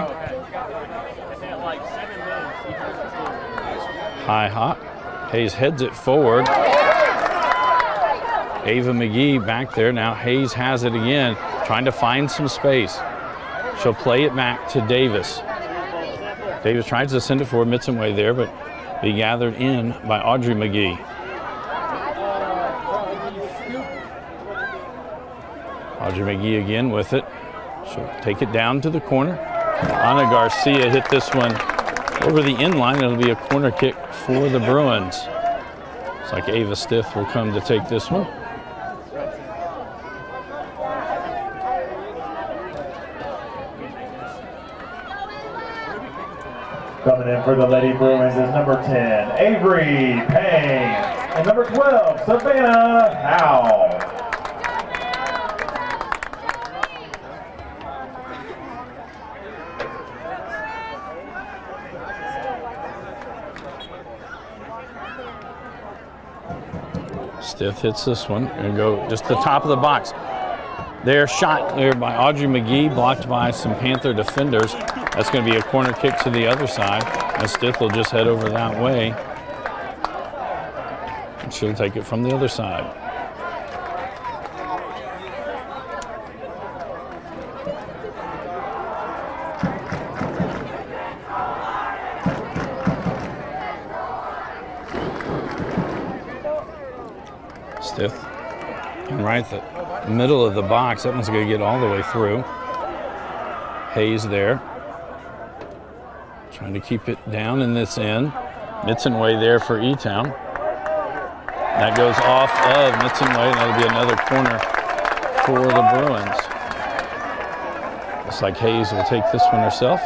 High hop. Hayes heads it forward. Ava McGee back there. Now Hayes has it again, trying to find some space. She'll play it back to Davis. Davis tries to send it forward. Mitzenway there, but be gathered in by Audrey McGee. Audrey McGee again with it. She'll take it down to the corner. Ana Garcia hit this one over the end line. It'll be a corner kick for the Bruins. It's like Ava Stiff will come to take this one. Coming in for the Lady Bruins is number 10, Avery Payne, and number 12, Savannah Howe. Stiff hits this one and go just the top of the box. There, shot there by Audrey McGee, blocked by some Panther defenders. That's going to be a corner kick to the other side, and Stiff will just head over that way. And she'll take it from the other side. Stiff, and right at the middle of the box. That one's going to get all the way through. Hayes there, trying to keep it down in this end. Mitzenway there for Etown. That goes off of Mitzenway, and that'll be another corner for the Bruins. Looks like Hayes will take this one herself.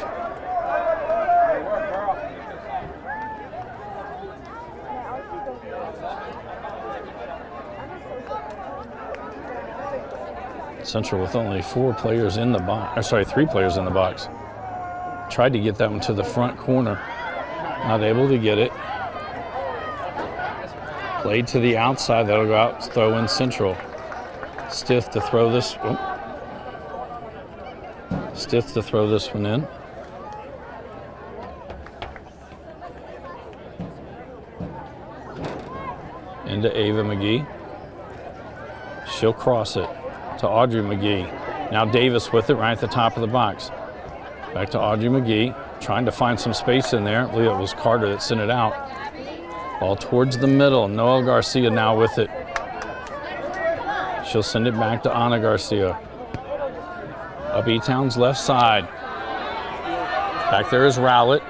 Central with only 4 players in the box, or sorry, 3 players in the box. Tried to get that one to the front corner. Not able to get it. Played to the outside. That'll go out, throw in Central. Stiff to throw this. Stiff to throw this one in. Into Ava McGee. She'll cross it to Audrey McGee. Now Davis with it right at the top of the box. Back to Audrey McGee, trying to find some space in there. I believe it was Carter that sent it out. Ball towards the middle. Noel Garcia now with it. She'll send it back to Ana Garcia. Up Etown's left side. Back there is Rowlett.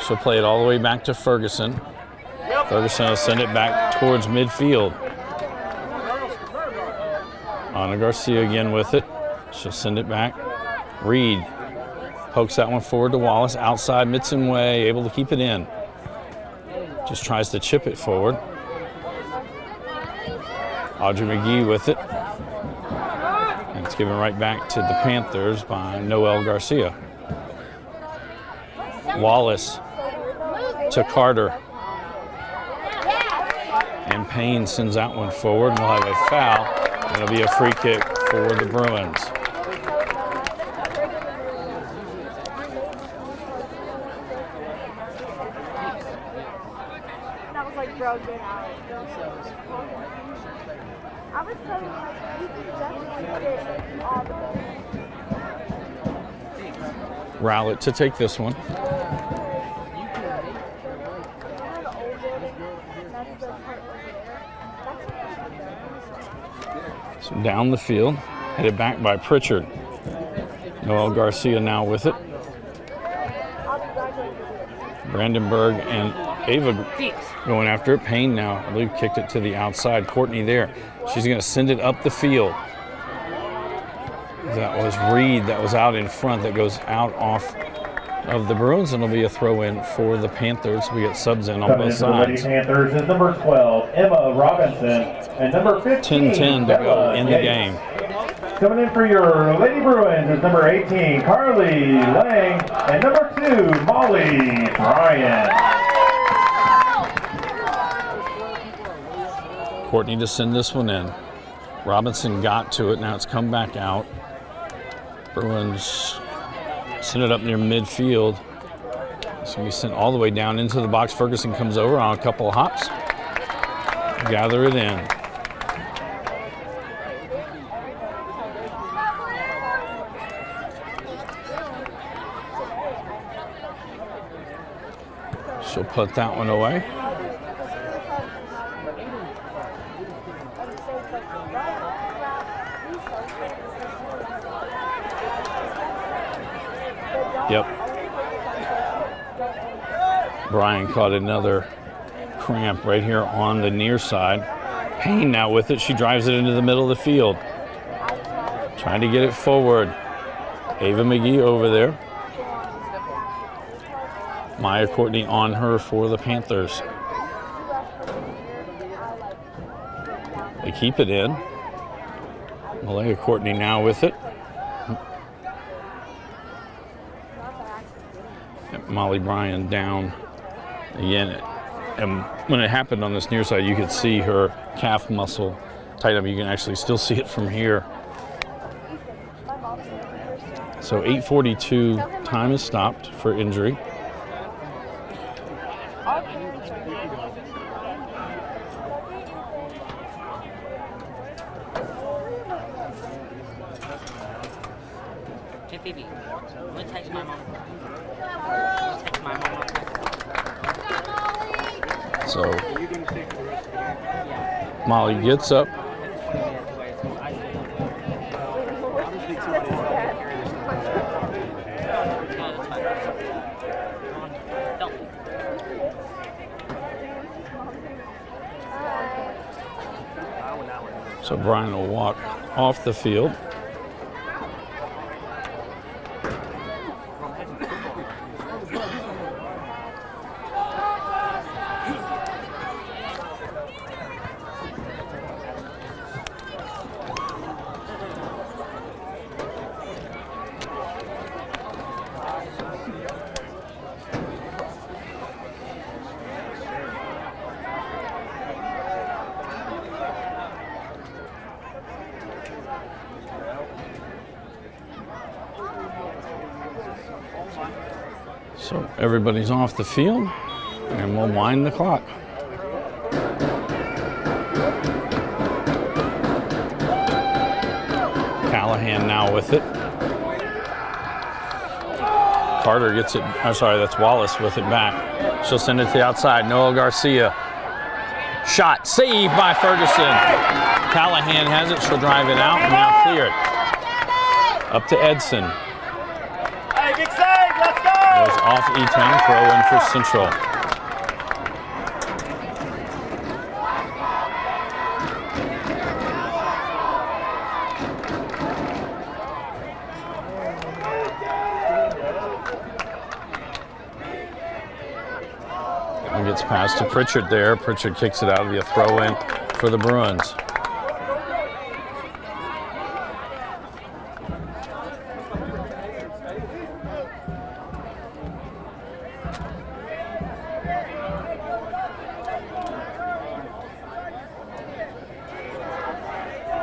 She'll play it all the way back to Ferguson. Ferguson will send it back towards midfield. Ana Garcia again with it. She'll send it back. Reed pokes that one forward to Wallace. Outside Mitzenway, able to keep it in. Just tries to chip it forward. Audrey McGee with it. And it's given right back to the Panthers by Noel Garcia. Wallace to Carter. And Payne sends that one forward, and we'll have a foul. It'll be a free kick for the Bruins. That was like broken out. I was telling you, you could definitely get all the way. Rowlett to take this one. So down the field, headed back by Pritchard. Noel Garcia now with it. Brandenburg and Ava going after it. Payne now, I believe, kicked it to the outside. Courtney there. She's going to send it up the field. That was Reed that was out in front, that goes out off of the Bruins, and it'll be a throw-in for the Panthers. We get subs in on both sides. The Panthers is number 12, Emma Robinson, and number 15, 10-10 to go in the game. Coming in for your Lady Bruins is number 18, Carly Lang, and number 2, Molly Bryan. Courtney to send this one in. Robinson got to it. Now it's come back out. Bruins send it up near midfield. It's going to be sent all the way down into the box. Ferguson comes over on a couple of hops. Gather it in. She'll put that one away. Yep. Bryan caught another cramp right here on the near side. Payne now with it. She drives it into the middle of the field. Trying to get it forward. Ava McGee over there. Maya Courtney on her for the Panthers. They keep it in. Malaya Courtney now with it. Molly Bryan down again. And when it happened on this near side, you could see her calf muscle tight up. You can actually still see it from here. So 8:42, time is stopped for injury. So Molly gets up. So Bryan will walk off the field. So everybody's off the field, and we'll wind the clock. Callahan now with it. Carter gets it, I'm sorry, that's Wallace with it back. She'll send it to the outside. Noel Garcia. Shot, saved by Ferguson. Callahan has it, she'll drive it out, and now clear it. Up to Edson. Goes off Etown, throw in for Central. And gets past to Pritchard there. Pritchard kicks it out. It'll be a throw in for the Bruins.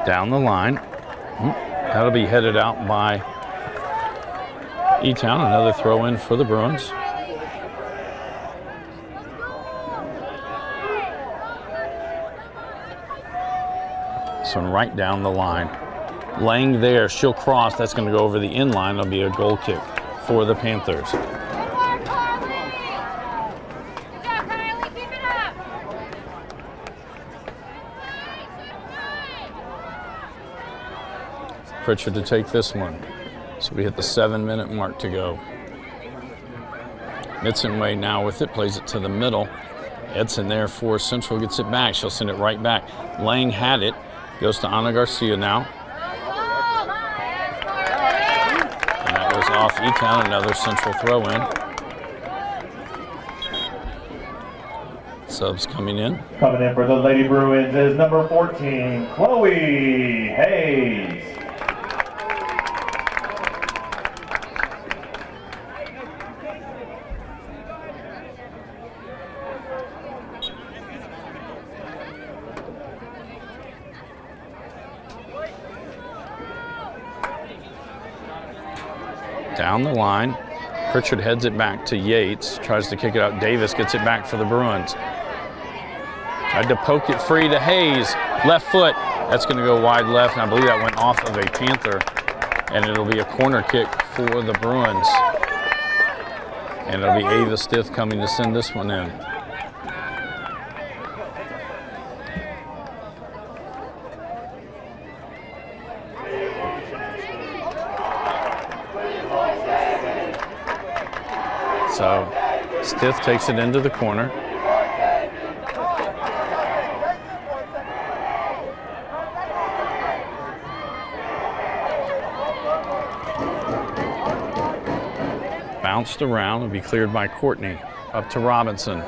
Down the line. That'll be headed out by Etown. Another throw in for the Bruins. This one right down the line. Lang there, she'll cross. That's going to go over the in line. It'll be a goal kick for the Panthers. Pritchard to take this one. So we hit the 7-minute mark to go. Mitzenway now with it, plays it to the middle. Edson there for Central, gets it back. She'll send it right back. Lang had it, goes to Ana Garcia now. And that was off Etown, another Central throw in. Subs coming in. Coming in for the Lady Bruins is number 14, Chloe Hayes. Down the line, Pritchard heads it back to Yates, tries to kick it out. Davis gets it back for the Bruins. Tried to poke it free to Hayes, left foot. That's going to go wide left, and I believe that went off of a Panther, and it'll be a corner kick for the Bruins. And it'll be Ava Stith coming to send this one in. So Stith takes it into the corner. Bounced around and be cleared by Courtney. Up to Robinson.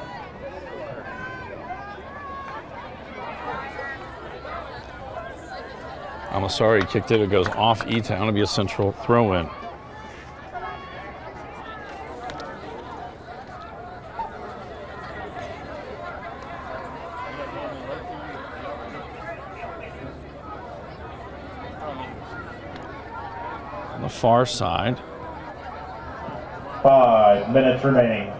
Amasari kicked it. It goes off Etown. It'll be a Central throw-in. On the far side. 5 minutes remaining.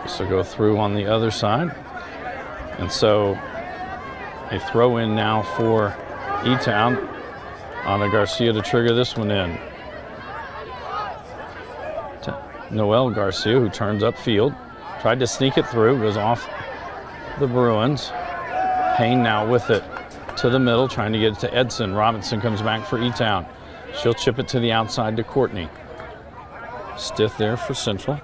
This will go through on the other side. And so a throw in now for Etown. Ana Garcia to trigger this one in. To Noel Garcia, who turns upfield. Tried to sneak it through, goes off the Bruins. Payne now with it to the middle, trying to get it to Edson. Robinson comes back for Etown. She'll chip it to the outside to Courtney. Stith there for Central.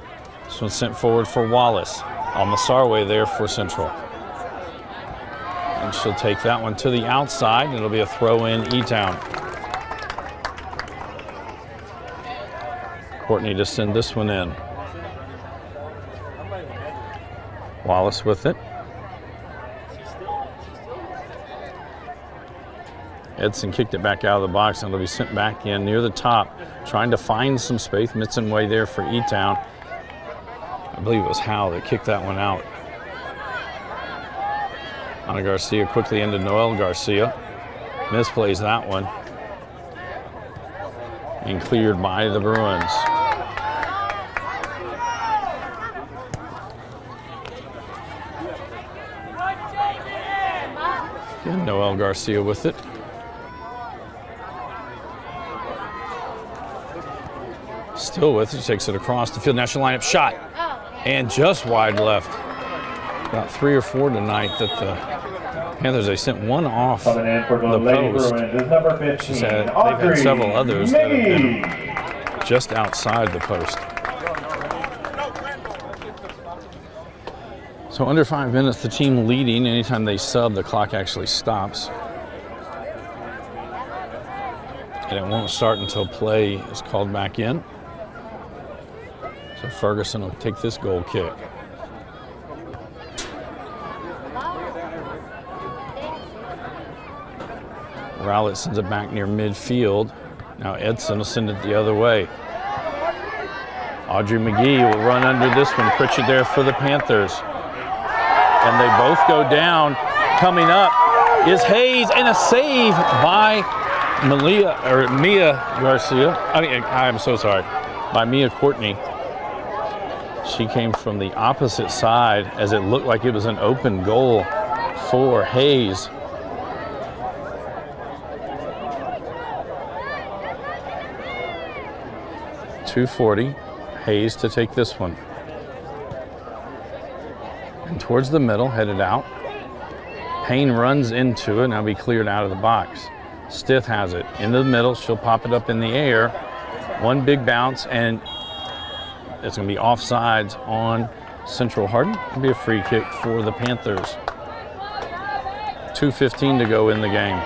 This one's sent forward for Wallace. Almasarwe there for Central. And she'll take that one to the outside, and it'll be a throw in Etown. Courtney to send this one in. Wallace with it. Edson kicked it back out of the box, and it'll be sent back in near the top, trying to find some space. Mitzenway there for Etown. I believe it was Howe that kicked that one out. Ana Garcia quickly into Noel Garcia. Misplays that one. And cleared by the Bruins. Again, Noel Garcia with it. Still with it, takes it across the field. National lineup shot. And just wide left. About 3 or 4 tonight that the Panthers, they sent one off Coming in for the the Lady post. Bruins is number 15, They've had several others that have been just outside the post. So under 5 minutes, the team leading. Anytime they sub, the clock actually stops. And it won't start until play is called back in. So Ferguson will take this goal kick. Rowlett sends it back near midfield. Now Edson will send it the other way. Audrey McGee will run under this one. Pritchard there for the Panthers. And they both go down. Coming up is Hayes, and a save by Mia Garcia. I'm so sorry. By Mia Courtney. She came from the opposite side as it looked like it was an open goal for Hayes. 240. Hayes to take this one. And towards the middle, headed out. Payne runs into it, now be cleared out of the box. Stith has it into the middle, she'll pop it up in the air. One big bounce, and it's gonna be offsides on Central Hardin. It'll be a free kick for the Panthers. 2:15 to go in the game.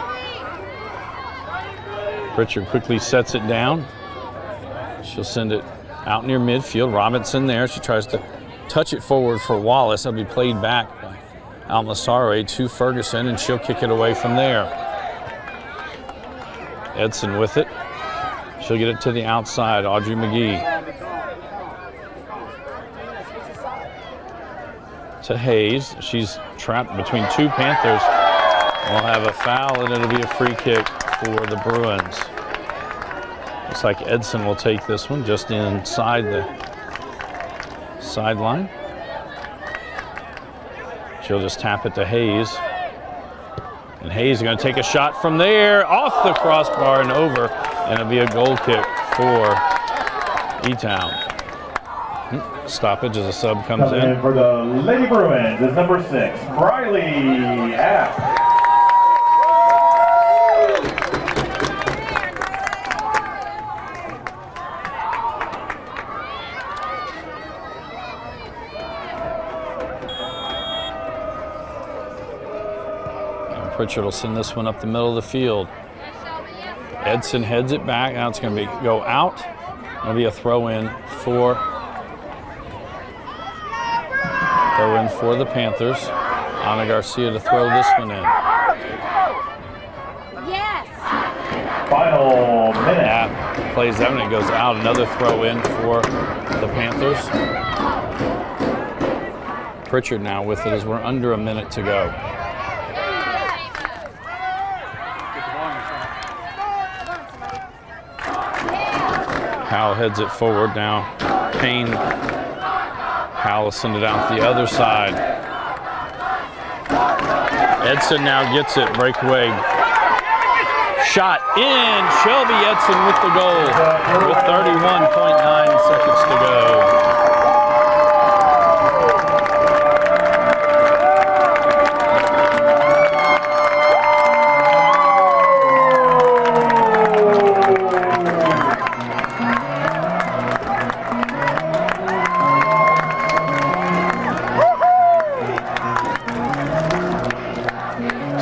Pritchard quickly sets it down. She'll send it out near midfield. Robinson there, she tries to touch it forward for Wallace. That'll be played back by Almasare to Ferguson, and she'll kick it away from there. Edson with it. She'll get it to the outside, Audrey McGee. To Hayes. She's trapped between two Panthers. We'll have a foul, and it'll be a free kick for the Bruins. Looks like Edson will take this one just inside the sideline. She'll just tap it to Hayes. And Hayes is going to take a shot from there, off the crossbar and over, and it'll be a goal kick for Etown. Stoppage as a sub comes in. For the Lady Bruins is number 6, Briley App. Pritchard will send this one up the middle of the field. Edson heads it back. Now it's going to go out. It'll be a throw-in for the Panthers. Ana Garcia to throw this one in. Yes. Final minute. Yeah, plays that one. It goes out. Another throw-in for the Panthers. Pritchard now with it as we're under a minute to go. Howell heads it forward now. Payne. Howell will send it out the other side. Edson now gets it. Breakaway. Shot in. Shelby Edson with the goal with 31.9 seconds to go.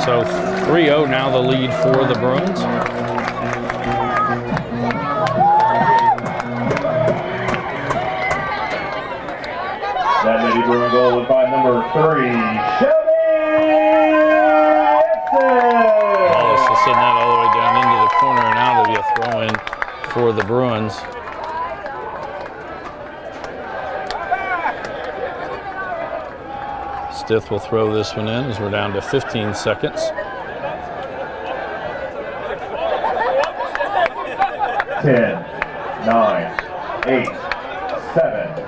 So 3-0 now the lead for the Bruins. That Lady Bruin goal is by number 3, Shelby Edson. Wallace will send that all the way down into the corner, and now there'll be a throw-in for the Bruins. Stith will throw this one in as we're down to 15 seconds. 10, 9, 8, 7,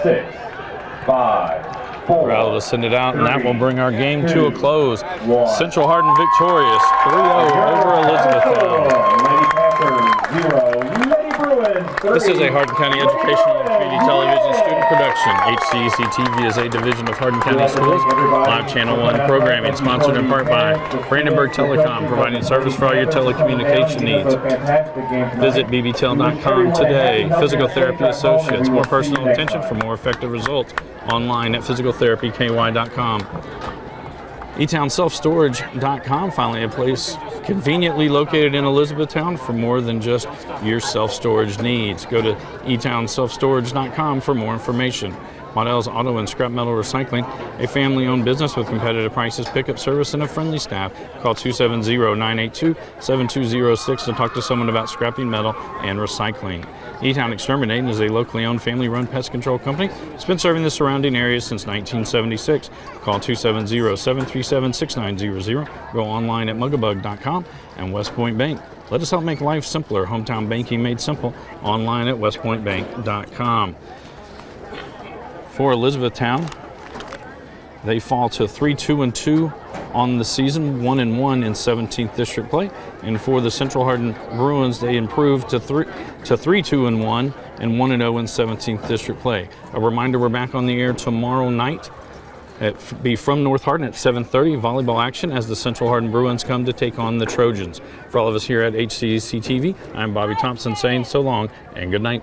6, 5, 4. Crowd will send it out, and that will bring our game to a close. 1. Central Hardin victorious, 3-0 over Elizabethtown. Lady Panthers 0, Lady Bruins 3. This is a Hardin County Educational and Community Television student production. HCEC-TV is a division of Hardin County Schools. Live Channel 1 programming sponsored in part by Brandenburg Telecom, providing service for all your telecommunication needs. Visit bbtel.com today. Physical Therapy Associates, more personal attention for more effective results. Online at physicaltherapyky.com. EtownSelfStorage.com, finally a place conveniently located in Elizabethtown for more than just your self-storage needs. Go to EtownSelfStorage.com for more information. Waddell's Auto and Scrap Metal Recycling, a family-owned business with competitive prices, pickup service, and a friendly staff. Call 270-982-7206 to talk to someone about scrapping metal and recycling. Etown Exterminating is a locally owned, family-run pest control company. It's been serving the surrounding areas since 1976. Call 270-737-6900. Go online at mugabug.com. And West Point Bank. Let us help make life simpler. Hometown banking made simple. Online at westpointbank.com. For Elizabethtown, they fall to 3-2-2 on the season, 1-1 in 17th district play. And for the Central Hardin Bruins, they improved to 3-2-1 and 1-0 in 17th district play. A reminder, we're back on the air tomorrow night. Be from North Hardin at 7:30, volleyball action as the Central Hardin Bruins come to take on the Trojans. For all of us here at HCEC-TV, I'm Bobby Thompson saying so long and good night.